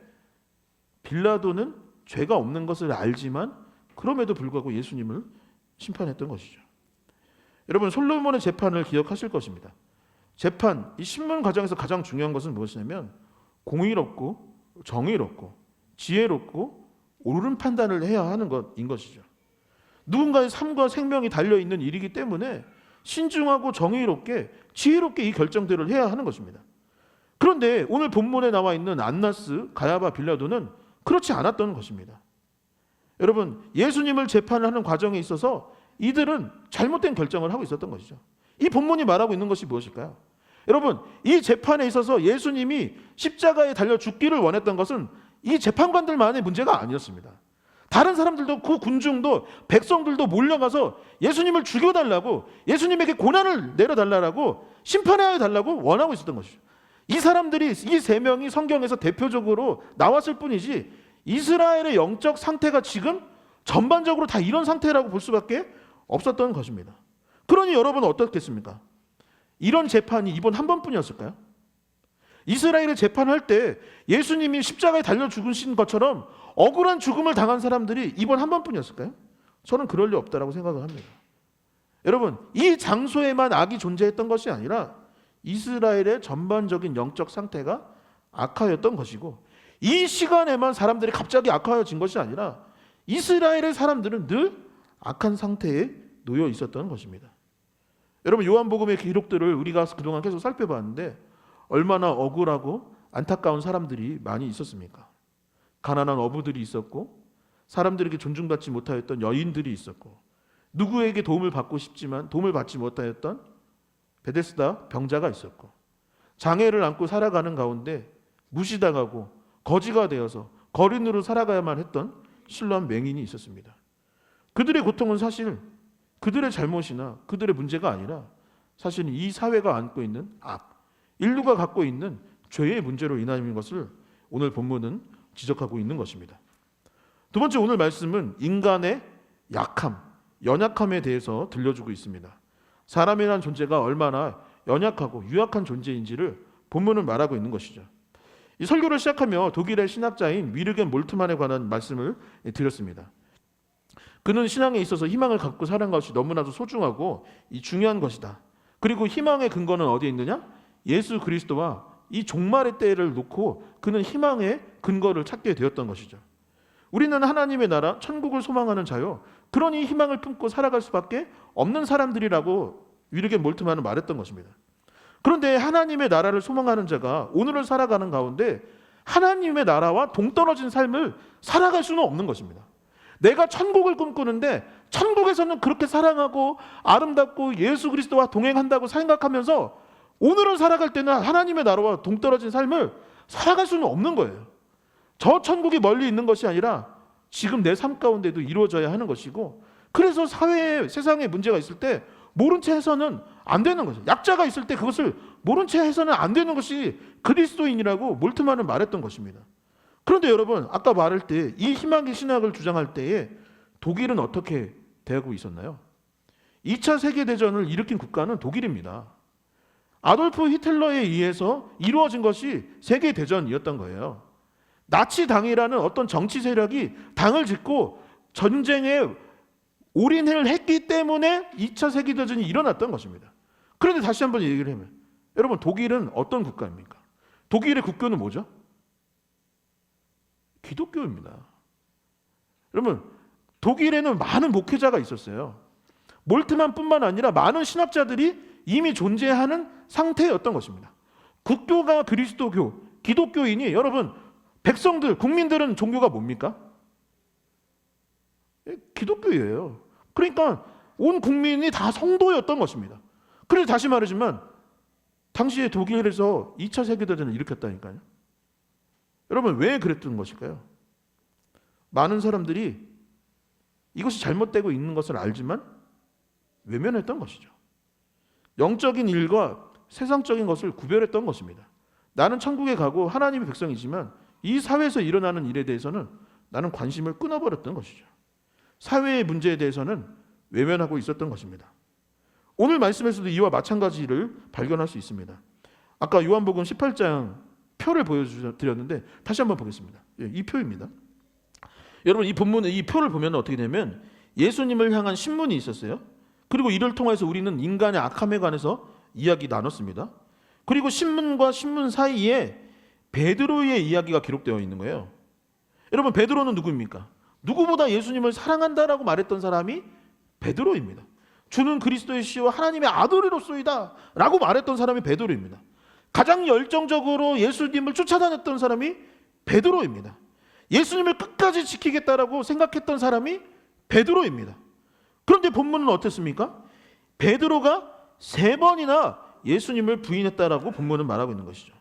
빌라도는 죄가 없는 것을 알지만 그럼에도 불구하고 예수님을 심판했던 것이죠. 여러분, 솔로몬의 재판을 기억하실 것입니다. 재판, 이 신문 과정에서 가장 중요한 것은 무엇이냐면 공의롭고 정의롭고 지혜롭고 옳은 판단을 해야 하는 것인 것이죠. 누군가의 삶과 생명이 달려있는 일이기 때문에 신중하고 정의롭게 지혜롭게 이 결정들을 해야 하는 것입니다. 그런데 오늘 본문에 나와 있는 안나스, 가야바, 빌라도는 그렇지 않았던 것입니다. 여러분, 예수님을 재판하는 과정에 있어서 이들은 잘못된 결정을 하고 있었던 것이죠. 이 본문이 말하고 있는 것이 무엇일까요? 여러분, 이 재판에 있어서 예수님이 십자가에 달려 죽기를 원했던 것은 이 재판관들만의 문제가 아니었습니다. 다른 사람들도, 그 군중도, 백성들도 몰려가서 예수님을 죽여달라고, 예수님에게 고난을 내려달라고, 심판해 달라고 원하고 있었던 것이죠. 이 사람들이, 이 세 명이 성경에서 대표적으로 나왔을 뿐이지 이스라엘의 영적 상태가 지금 전반적으로 다 이런 상태라고 볼 수밖에 없었던 것입니다. 그러니 여러분은 어떻겠습니까? 이런 재판이 이번 한 번뿐이었을까요? 이스라엘의 재판할 때 예수님이 십자가에 달려 죽으신 것처럼 억울한 죽음을 당한 사람들이 이번 한 번뿐이었을까요? 저는 그럴 리 없다라고 생각을 합니다. 여러분, 이 장소에만 악이 존재했던 것이 아니라 이스라엘의 전반적인 영적 상태가 악하였던 것이고, 이 시간에만 사람들이 갑자기 악화해진 것이 아니라 이스라엘의 사람들은 늘 악한 상태에 놓여 있었던 것입니다. 여러분, 요한복음의 기록들을 우리가 그동안 계속 살펴봤는데 얼마나 억울하고 안타까운 사람들이 많이 있었습니까? 가난한 어부들이 있었고, 사람들에게 존중받지 못하였던 여인들이 있었고, 누구에게 도움을 받고 싶지만 도움을 받지 못하였던 베데스다 병자가 있었고, 장애를 안고 살아가는 가운데 무시당하고 거지가 되어서 거린으로 살아가야만 했던 실로암 맹인이 있었습니다. 그들의 고통은 사실 그들의 잘못이나 그들의 문제가 아니라 사실은 이 사회가 안고 있는 악, 인류가 갖고 있는 죄의 문제로 인함인 것을 오늘 본문은 지적하고 있는 것입니다. 두 번째, 오늘 말씀은 인간의 약함, 연약함에 대해서 들려주고 있습니다. 사람이라는 존재가 얼마나 연약하고 유약한 존재인지를 본문은 말하고 있는 것이죠. 이 설교를 시작하며 독일의 신학자인 위르겐 몰트만에 관한 말씀을 드렸습니다. 그는 신앙에 있어서 희망을 갖고 사는 것이 너무나도 소중하고 중요한 것이다. 그리고 희망의 근거는 어디에 있느냐? 예수 그리스도와 이 종말의 때를 놓고 그는 희망의 근거를 찾게 되었던 것이죠. 우리는 하나님의 나라, 천국을 소망하는 자요, 그러니 희망을 품고 살아갈 수밖에 없는 사람들이라고 위르겐 몰트만은 말했던 것입니다. 그런데 하나님의 나라를 소망하는 자가 오늘을 살아가는 가운데 하나님의 나라와 동떨어진 삶을 살아갈 수는 없는 것입니다. 내가 천국을 꿈꾸는데 천국에서는 그렇게 사랑하고 아름답고 예수 그리스도와 동행한다고 생각하면서 오늘을 살아갈 때는 하나님의 나라와 동떨어진 삶을 살아갈 수는 없는 거예요. 저 천국이 멀리 있는 것이 아니라 지금 내 삶 가운데도 이루어져야 하는 것이고, 그래서 사회에, 세상에 문제가 있을 때 모른 채 해서는 안 되는 거죠. 약자가 있을 때 그것을 모른 채 해서는 안 되는 것이 그리스도인이라고 몰트만은 말했던 것입니다. 그런데 여러분, 아까 말할 때 이 희망의 신학을 주장할 때에 독일은 어떻게 대하고 있었나요? 2차 세계대전을 일으킨 국가는 독일입니다. 아돌프 히틀러에 의해서 이루어진 것이 세계대전이었던 거예요. 나치 당이라는 어떤 정치 세력이 당을 짓고 전쟁에 올인을 했기 때문에 2차 세계대전이 일어났던 것입니다. 그런데 다시 한번 얘기를 하면, 여러분, 독일은 어떤 국가입니까? 독일의 국교는 뭐죠? 기독교입니다. 여러분, 독일에는 많은 목회자가 있었어요. 몰트만뿐만 아니라 많은 신학자들이 이미 존재하는 상태였던 것입니다. 국교가 그리스도교, 기독교인이, 여러분, 백성들, 국민들은 종교가 뭡니까? 기독교예요. 그러니까 온 국민이 다 성도였던 것입니다. 그래서 다시 말하지만 당시에 독일에서 2차 세계대전을 일으켰다니까요. 여러분, 왜 그랬던 것일까요? 많은 사람들이 이것이 잘못되고 있는 것을 알지만 외면했던 것이죠. 영적인 일과 세상적인 것을 구별했던 것입니다. 나는 천국에 가고 하나님의 백성이지만 이 사회에서 일어나는 일에 대해서는 나는 관심을 끊어버렸던 것이죠. 사회의 문제에 대해서는 외면하고 있었던 것입니다. 오늘 말씀에서도 이와 마찬가지를 발견할 수 있습니다. 아까 요한복음 18장 표를 보여드렸는데 다시 한번 보겠습니다. 이 표입니다. 여러분, 이 본문의 이 표를 보면 어떻게 되냐면 예수님을 향한 신문이 있었어요. 그리고 이를 통해서 우리는 인간의 악함에 관해서 이야기 나눴습니다. 그리고 신문과 신문 사이에 베드로의 이야기가 기록되어 있는 거예요. 여러분, 베드로는 누구입니까? 누구보다 예수님을 사랑한다라고 말했던 사람이 베드로입니다. 주는 그리스도의 시와 하나님의 아들이로소이다 라고 말했던 사람이 베드로입니다. 가장 열정적으로 예수님을 쫓아다녔던 사람이 베드로입니다. 예수님을 끝까지 지키겠다라고 생각했던 사람이 베드로입니다. 그런데 본문은 어떻습니까? 베드로가 3번이나 예수님을 부인했다라고 본문은 말하고 있는 것이죠.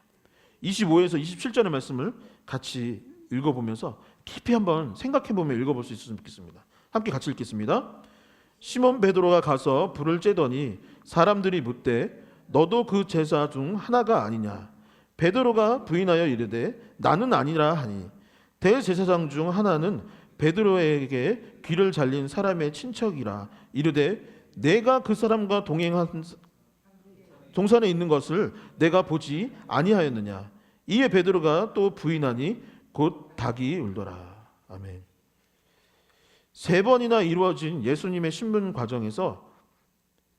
25에서 27절의 말씀을 같이 읽어보면서 깊이 한번 생각해보면 읽어볼 수 있으면 좋겠습니다. 함께 같이 읽겠습니다. 시몬 베드로가 가서 불을 쬐더니 사람들이 묻되 너도 그 제자 중 하나가 아니냐? 베드로가 부인하여 이르되 나는 아니라 하니 대제사장 중 하나는 베드로에게 귀를 잘린 사람의 친척이라 이르되 내가 그 사람과 동행한 동산에 있는 것을 내가 보지 아니하였느냐? 이에 베드로가 또 부인하니 곧 닭이 울더라. 아멘. 3번이나 이루어진 예수님의 신문 과정에서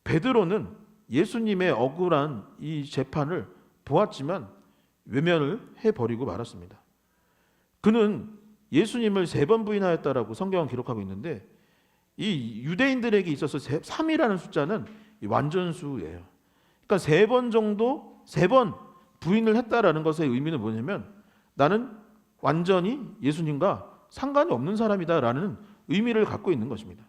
베드로는 예수님의 억울한 이 재판을 보았지만 외면을 해버리고 말았습니다. 그는 예수님을 3번 부인하였다라고 성경은 기록하고 있는데, 이 유대인들에게 있어서 3이라는 숫자는 완전수예요. 그러니까 3번 정도, 3번 부인을 했다라는 것의 의미는 뭐냐면 나는 완전히 예수님과 상관이 없는 사람이다라는 의미를 갖고 있는 것입니다.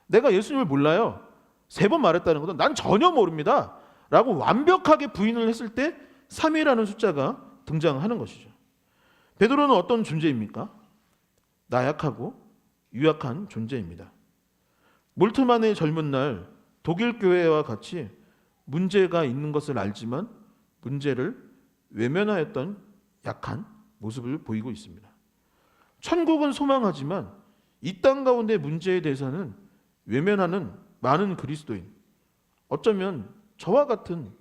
내가 예수님을 몰라요. 3번 말했다는 것은 난 전혀 모릅니다 라고 완벽하게 부인을 했을 때 3이라는 숫자가 등장하는 것이죠. 베드로는 어떤 존재입니까? 나약하고 유약한 존재입니다. 몰트만의 젊은 날 독일 교회와 같이 문제가 있는 것을 알지만 문제를 외면하였던 약한 모습을 보이고 있습니다. 천국은 소망하지만 이 땅 가운데 문제에 대해서는 외면하는 많은 그리스도인, 어쩌면 저와 같은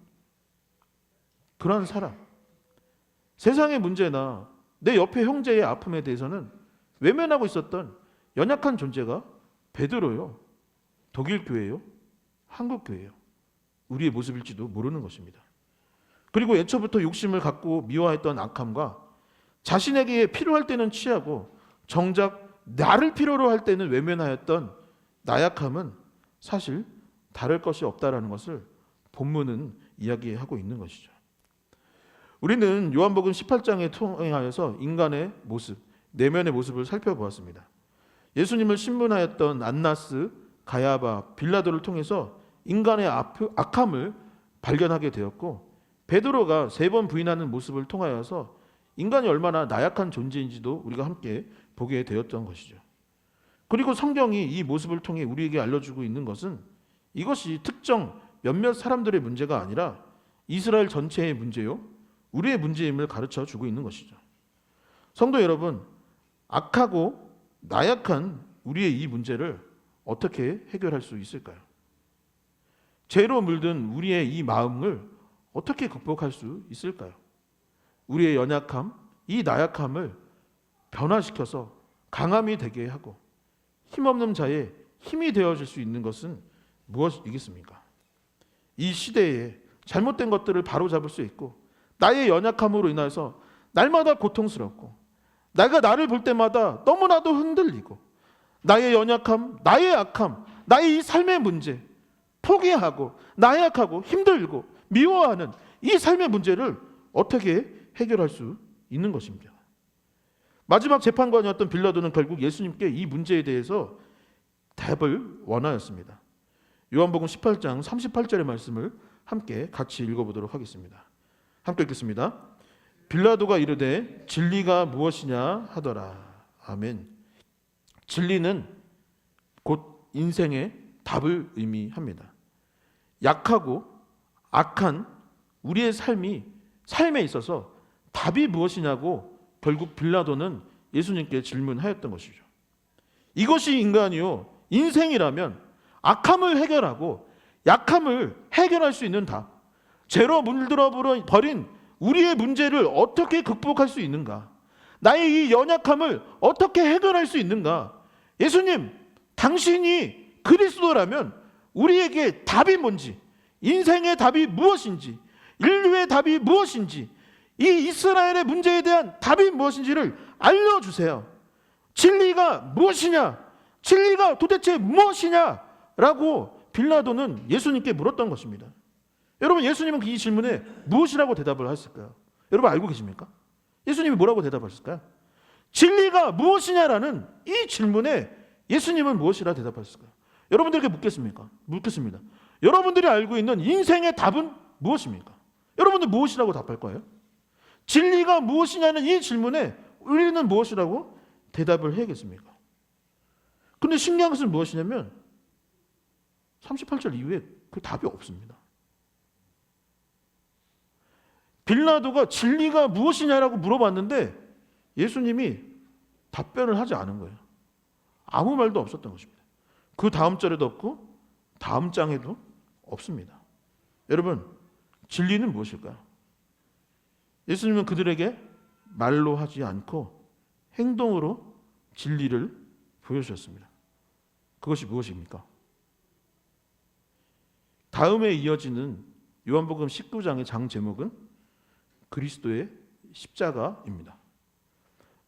그런 사람, 세상의 문제나 내 옆에 형제의 아픔에 대해서는 외면하고 있었던 연약한 존재가 베드로요, 독일 교회요, 한국 교회요, 우리의 모습일지도 모르는 것입니다. 그리고 애초부터 욕심을 갖고 미워했던 악함과 자신에게 필요할 때는 취하고 정작 나를 필요로 할 때는 외면하였던 나약함은 사실 다를 것이 없다라는 것을 본문은 이야기하고 있는 것이죠. 우리는 요한복음 18장에 통하여서 인간의 모습, 내면의 모습을 살펴보았습니다. 예수님을 신문하였던 안나스, 가야바, 빌라도를 통해서 인간의 악함을 발견하게 되었고, 베드로가 3번 부인하는 모습을 통하여서 인간이 얼마나 나약한 존재인지도 우리가 함께 보게 되었던 것이죠. 그리고 성경이 이 모습을 통해 우리에게 알려주고 있는 것은 이것이 특정 몇몇 사람들의 문제가 아니라 이스라엘 전체의 문제요, 우리의 문제임을 가르쳐 주고 있는 것이죠. 성도 여러분, 악하고 나약한 우리의 이 문제를 어떻게 해결할 수 있을까요? 죄로 물든 우리의 이 마음을 어떻게 극복할 수 있을까요? 우리의 연약함, 이 나약함을 변화시켜서 강함이 되게 하고 힘없는 자의 힘이 되어질 수 있는 것은 무엇이겠습니까? 이 시대에 잘못된 것들을 바로잡을 수 있고, 나의 연약함으로 인해서 날마다 고통스럽고, 내가 나를 볼 때마다 너무나도 흔들리고, 나의 연약함, 나의 악함, 나의 이 삶의 문제, 포기하고 나약하고 힘들고 미워하는 이 삶의 문제를 어떻게 해결할 수 있는 것입니다. 마지막 재판관이었던 빌라도는 결국 예수님께 이 문제에 대해서 답을 원하였습니다. 요한복음 18장 38절의 말씀을 함께 같이 읽어보도록 하겠습니다. 함께 읽겠습니다. 빌라도가 이르되 진리가 무엇이냐 하더라. 아멘. 진리는 곧 인생의 답을 의미합니다. 약하고 악한 우리의 삶에 있어서 답이 무엇이냐고 결국 빌라도는 예수님께 질문하였던 것이죠. 이것이 인간이요, 인생이라면 악함을 해결하고 약함을 해결할 수 있는 답, 죄로 물들어 버린 우리의 문제를 어떻게 극복할 수 있는가, 나의 이 연약함을 어떻게 해결할 수 있는가. 예수님, 당신이 그리스도라면 우리에게 답이 뭔지, 인생의 답이 무엇인지, 인류의 답이 무엇인지, 이 이스라엘의 문제에 대한 답이 무엇인지를 알려주세요. 진리가 무엇이냐, 진리가 도대체 무엇이냐 라고 빌라도는 예수님께 물었던 것입니다. 여러분, 예수님은 이 질문에 무엇이라고 대답을 하셨을까요? 여러분 알고 계십니까? 예수님이 뭐라고 대답하셨을까요? 진리가 무엇이냐라는 이 질문에 예수님은 무엇이라 대답하셨을까요? 여러분들에게 묻겠습니다. 여러분들이 알고 있는 인생의 답은 무엇입니까? 여러분들 무엇이라고 답할 거예요? 진리가 무엇이냐는 이 질문에 우리는 무엇이라고 대답을 해야겠습니까? 근데 신기한 것은 무엇이냐면 38절 이후에 그 답이 없습니다. 빌라도가 진리가 무엇이냐라고 물어봤는데 예수님이 답변을 하지 않은 거예요. 아무 말도 없었던 것입니다. 그 다음 절에도 없고 다음 장에도 없습니다. 여러분, 진리는 무엇일까요? 예수님은 그들에게 말로 하지 않고 행동으로 진리를 보여주셨습니다. 그것이 무엇입니까? 다음에 이어지는 요한복음 19장의 장 제목은 그리스도의 십자가입니다.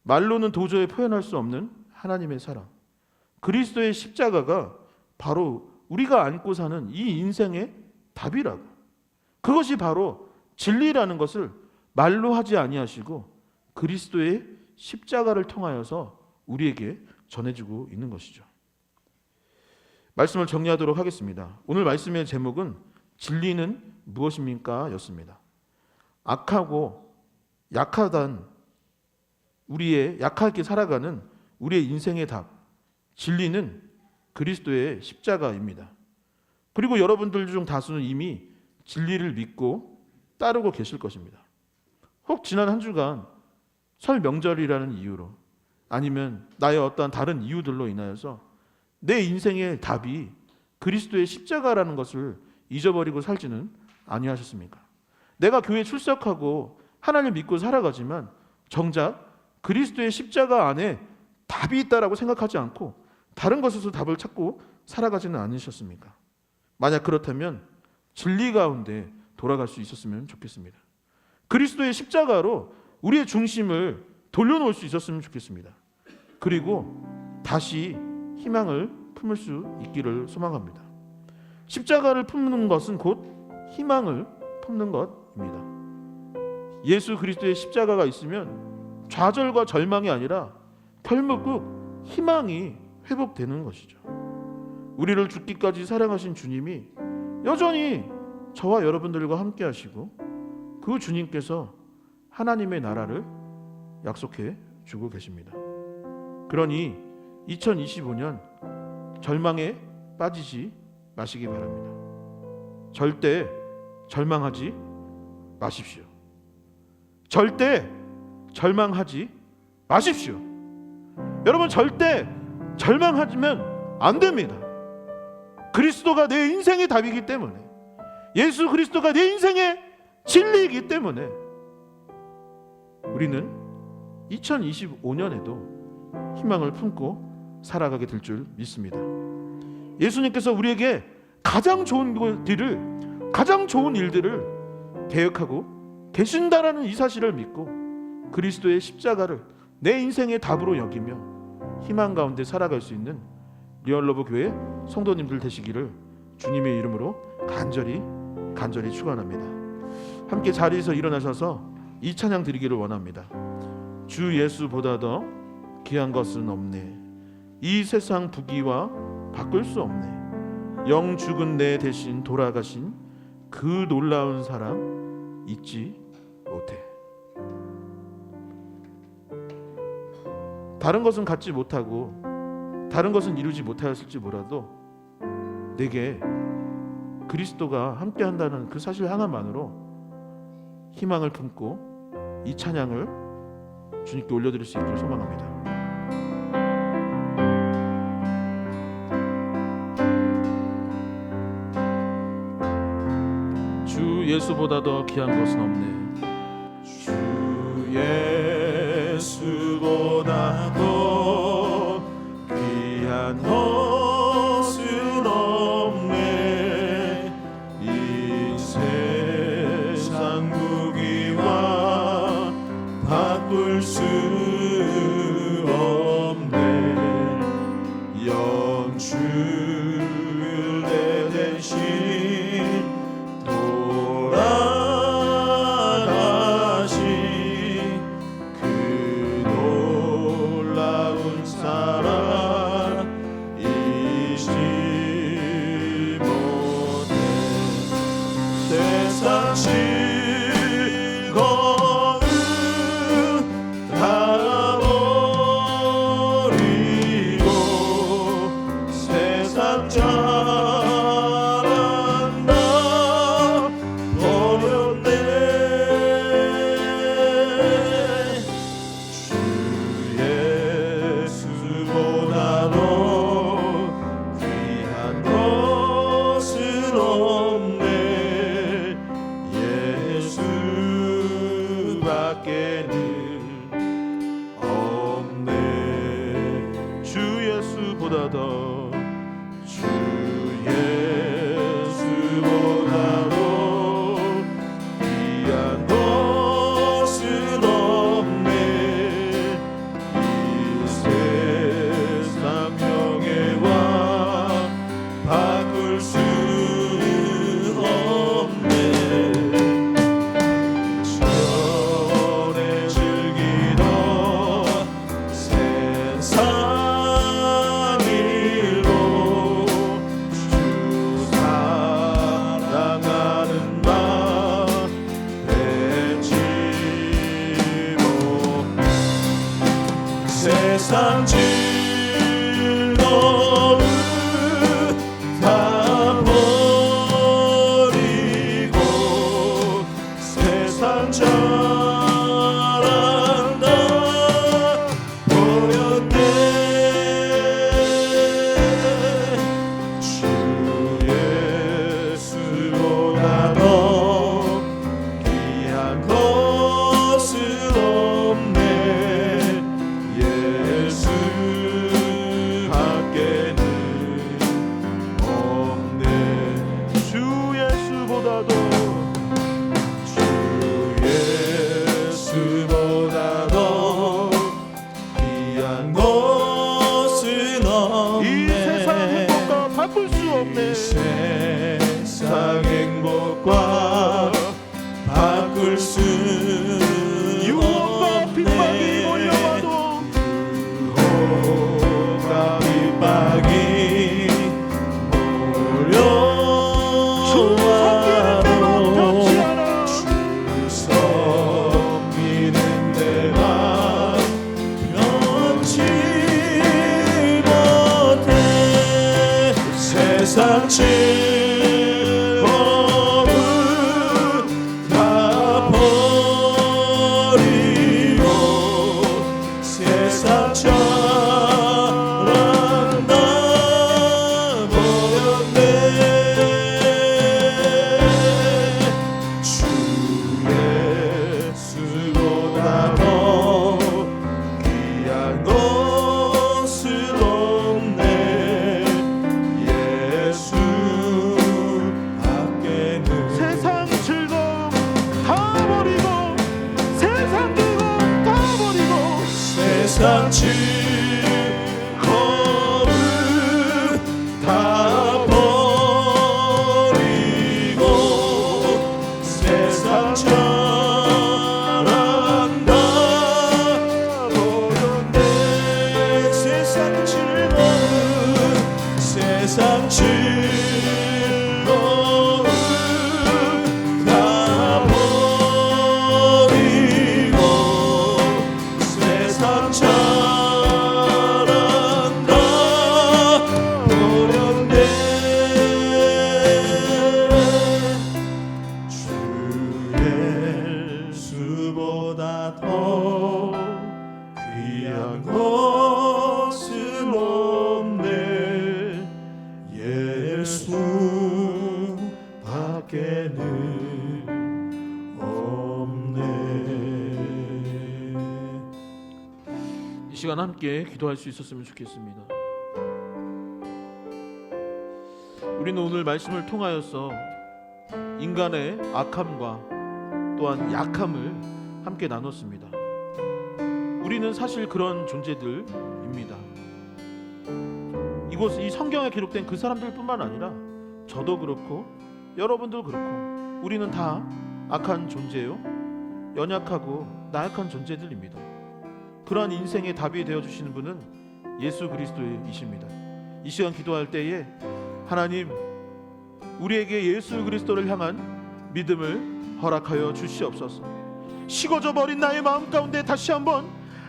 말로는 도저히 표현할 수 없는 하나님의 사랑, 그리스도의 십자가가 바로 우리가 안고 사는 이 인생의 답이라고, 그것이 바로 진리라는 것을 말로 하지 아니하시고 그리스도의 십자가를 통하여서 우리에게 전해주고 있는 것이죠. 말씀을 정리하도록 하겠습니다. 오늘 말씀의 제목은 진리는 무엇입니까? 였습니다. 악하고 약하단 우리의 약하게 살아가는 우리의 인생의 답, 진리는 그리스도의 십자가입니다. 그리고 여러분들 중 다수는 이미 진리를 믿고 따르고 계실 것입니다. 혹 지난 한 주간 설 명절이라는 이유로 아니면 나의 어떠한 다른 이유들로 인하여서 내 인생의 답이 그리스도의 십자가라는 것을 잊어버리고 살지는 아니하셨습니까? 내가 교회에 출석하고 하나님을 믿고 살아가지만 정작 그리스도의 십자가 안에 답이 있다라고 생각하지 않고 다른 것에서 답을 찾고 살아가지는 않으셨습니까? 만약 그렇다면 진리 가운데 돌아갈 수 있었으면 좋겠습니다. 그리스도의 십자가로 우리의 중심을 돌려놓을 수 있었으면 좋겠습니다. 그리고 다시 희망을 품을 수 있기를 소망합니다. 십자가를 품는 것은 곧 희망을 품는 것입니다. 예수 그리스도의 십자가가 있으면 좌절과 절망이 아니라 결국 희망이 회복되는 것이죠. 우리를 죽기까지 사랑하신 주님이 여전히 저와 여러분들과 함께 하시고 그 주님께서 하나님의 나라를 약속해 주고 계십니다. 그러니 2025년 절망에 빠지지 마시기 바랍니다. 절대 절망하지 마십시오. 절대 절망하지 마십시오. 여러분, 절대 절망하면 안 됩니다. 그리스도가 내 인생의 답이기 때문에, 예수 그리스도가 내 인생의 진리이기 때문에 우리는 2025년에도 희망을 품고 살아가게 될 줄 믿습니다. 예수님께서 우리에게 가장 좋은 일들을, 가장 좋은 일들을 계획하고 계신다라는 이 사실을 믿고 그리스도의 십자가를 내 인생의 답으로 여기며 희망 가운데 살아갈 수 있는 리얼러브 교회 성도님들 되시기를 주님의 이름으로 간절히 축원합니다. 함께 자리에서 일어나셔서 이 찬양 드리기를 원합니다. 주 예수보다 더 귀한 것은 없네. 이 세상 부귀와 바꿀 수 없네. 영 죽은 내 대신 돌아가신 그 놀라운 사랑 잊지 못해. 다른 것은 갖지 못하고 다른 것은 이루지 못하였을지 몰라도 내게 그리스도가 함께 한다는 그 사실 하나만으로 희망을 품고 이 찬양을 주님께 올려드릴 수 있기를 소망합니다. 주 예수보다 더 귀한 것은 없네. 주 예수보다 더 귀한 것은 없네. 이 세상 무기와 바꿀 수 없네. 영주 내 대신 예수보다 더 주 예수보다 더 귀한 것은 없네. 이 세상 명예와 바꿀 수 없네. 전에 즐기던 세상 세상 즐거움 다 버리고 세상 자랑 다 버렸네. 주 예수보다 더 귀한 것은 없네. 예수 세상 즐거움 다 버리고 세상 잘한다 버렸네 세상 즐거움 세상 즐거움 다 버리고 세상 잘한다 버렸네 주 예수보다 더 귀한 것은 없네 예수 밖에는 없네. 이 시간 함께 기도할 수 있었으면 좋겠습니다. 우리는 오늘 말씀을 통하여서 인간의 악함과 또한 약함을 함께 나눴습니다. 우리는 사실 그런 존재들입니다. 이 성경에 기록된 그 사람들뿐만 아니라 저도 그렇고 여러분도 그렇고 우리는 다 악한 존재요, 연약하고 나약한 존재들입니다. 그러한 인생의 답이 되어주시는 분은 예수 그리스도이십니다. 이 시간 기도할 때에 하나님 우리에게 예수 그리스도를 향한 믿음을 허락하여 주시옵소서. 식어져 버린 나의 마음 가운데 다시 한번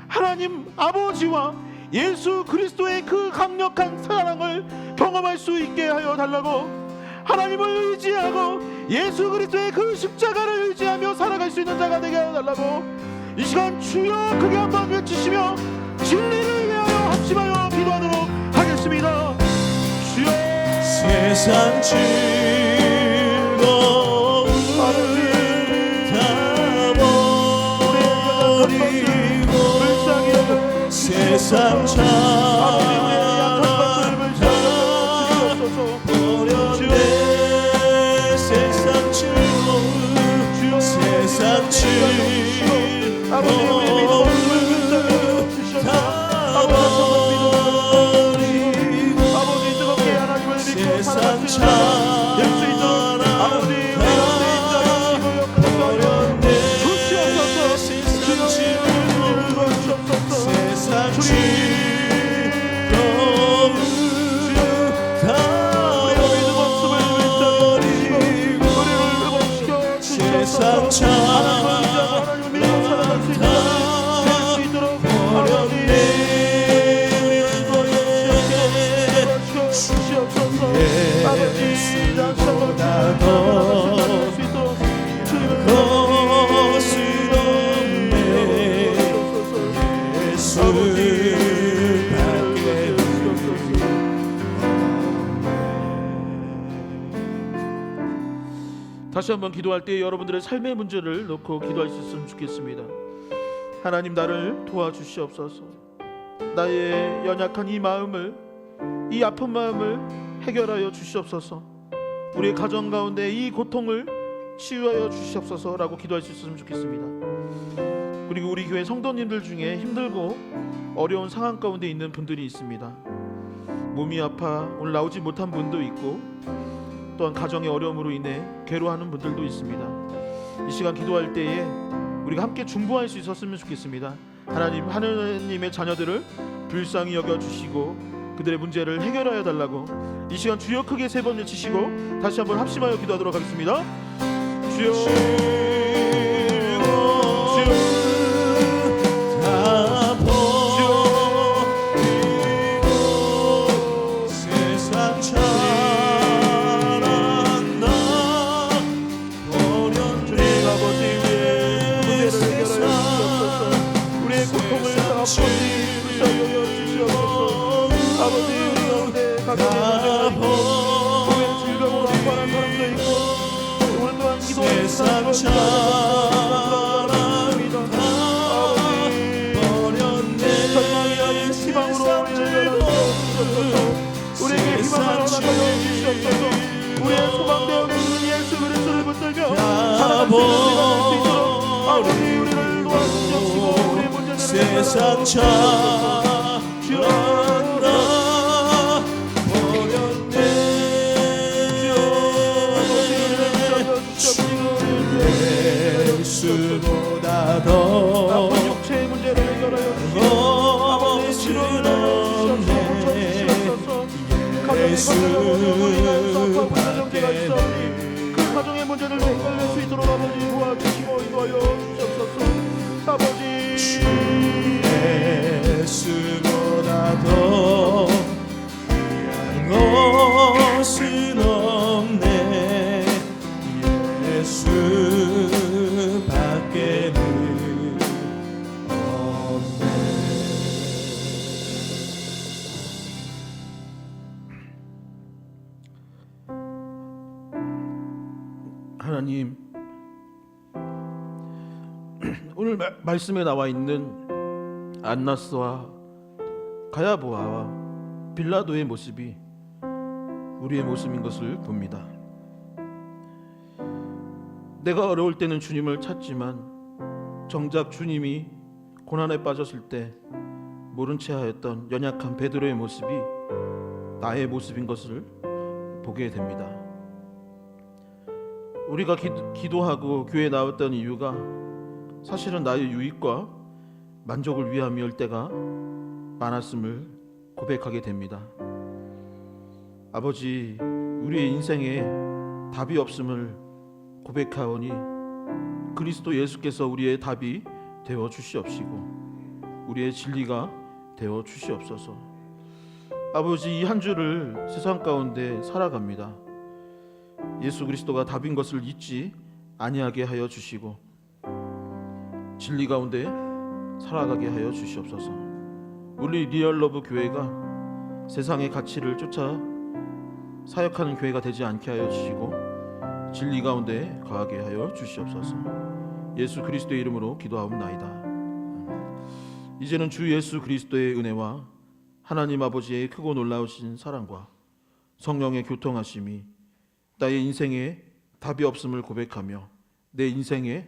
하나님 아버지와 예수 그리스도의 그 강력한 사랑을 경험할 수 있게 하여 달라고, 하나님을 의지하고 예수 그리스도의 그 십자가를 의지하며 살아갈 수 있는 자가 되게 하여 달라고 이 시간 주여 크게 한번 외치시며 진리를 위하여 합심하여 기도하도록 하겠습니다. 주여 세상 즐거움 다 버리고 세상 잘한다 버렸네 세상 즐거움 세상 즐거움 다 버리고 세상 잘한다 버렸네 세상 즐거움 세상 즐거움 다 버리고 세상 잘한다 버렸네 예수보다 더 것은 없네 예수 다시 한번 기도할 때 여러분들의 삶의 문제를 놓고 기도할 수 있으면 좋겠습니다. 하나님 나를 도와주시옵소서. 나의 연약한 이 마음을, 이 아픈 마음을 해결하여 주시옵소서. 우리의 가정 가운데 이 고통을 치유하여 주시옵소서라고 기도할 수 있으면 좋겠습니다. 그리고 우리 교회 성도님들 중에 힘들고 어려운 상황 가운데 있는 분들이 있습니다. 몸이 아파 오늘 나오지 못한 분도 있고 또한 가정의 어려움으로 인해 괴로워하는 분들도 있습니다. 이 시간 기도할 때에 우리가 함께 중보할 수 있었으면 좋겠습니다. 하나님, 하느님의 자녀들을 불쌍히 여겨주시고 그들의 문제를 해결하여 달라고 이 시간 주여 크게 3번 외치시고 다시 한번 합심하여 기도하도록 하겠습니다. 주여 다 버리고 세상 잘한다 버렸네 아버지 위에 세상 우리의 고통을 다 불쌍히 여겨주시옵소서. 아버지 우리 가운데 각각의 문제가 있고 즐거움으로 아파하는 사람도 있고 오늘 또한 기도하는 세상 잘한다 버렸네 절망이 아닌 희망으로 우리를 열어주시옵소서. 우리에게 희망을 허락하여 주시옵소서. 우리의 소망되어 계시는 예수 그리스도를 붙들며 살아갈 수 있는 우리가 될 수 있도록 아버지 우리를 도와주시옵시고 우리의 문제들을 세상 찾아나 버렸네. 예수보다 더 아픈 육체의 문제를 해결하여 주시고 아버지 치료를 예수밖에 그 가정의 문제를 해결할 수 있도록 아버지 도와주시고 인도하여 주옵소서. 아버지 예수보다 더 귀한 것은 없네. 예수밖에는 없네. 하나님, 오늘 말씀에 나와 있는 안나스와 가야보아와 빌라도의 모습이 우리의 모습인 것을 봅니다. 내가 어려울 때는 주님을 찾지만 정작 주님이 고난에 빠졌을 때 모른 채 하였던 연약한 베드로의 모습이 나의 모습인 것을 보게 됩니다. 우리가 기도하고 교회에 나왔던 이유가 사실은 나의 유익과 만족을 위함이올 때가 많았음을 고백하게 됩니다. 아버지, 우리의 인생에 답이 없음을 고백하오니 그리스도 예수께서 우리의 답이 되어 주시옵시고 우리의 진리가 되어 주시옵소서. 아버지, 이 한 주를 세상 가운데 살아갑니다. 예수 그리스도가 답인 것을 잊지 아니하게 하여 주시고 진리 가운데 살아가게 하여 주시옵소서. 우리 리얼러브 교회가 세상의 가치를 쫓아 사역하는 교회가 되지 않게 하여 주시고 진리 가운데 거하게 하여 주시옵소서. 예수 그리스도의 이름으로 기도하옵나이다. 이제는 주 예수 그리스도의 은혜와 하나님 아버지의 크고 놀라우신 사랑과 성령의 교통하심이 나의 인생에 답이 없음을 고백하며 내 인생에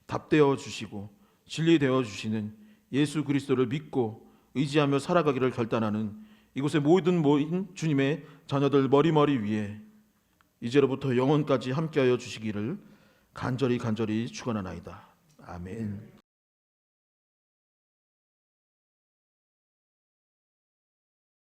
답되어 주시고 진리되어 주시는 예수 그리스도를 믿고 의지하며 살아가기를 결단하는 이곳의 모든 주님의 자녀들 머리머리 위에 이제로부터 영원까지 함께하여 주시기를 간절히 축원하나이다. 아멘.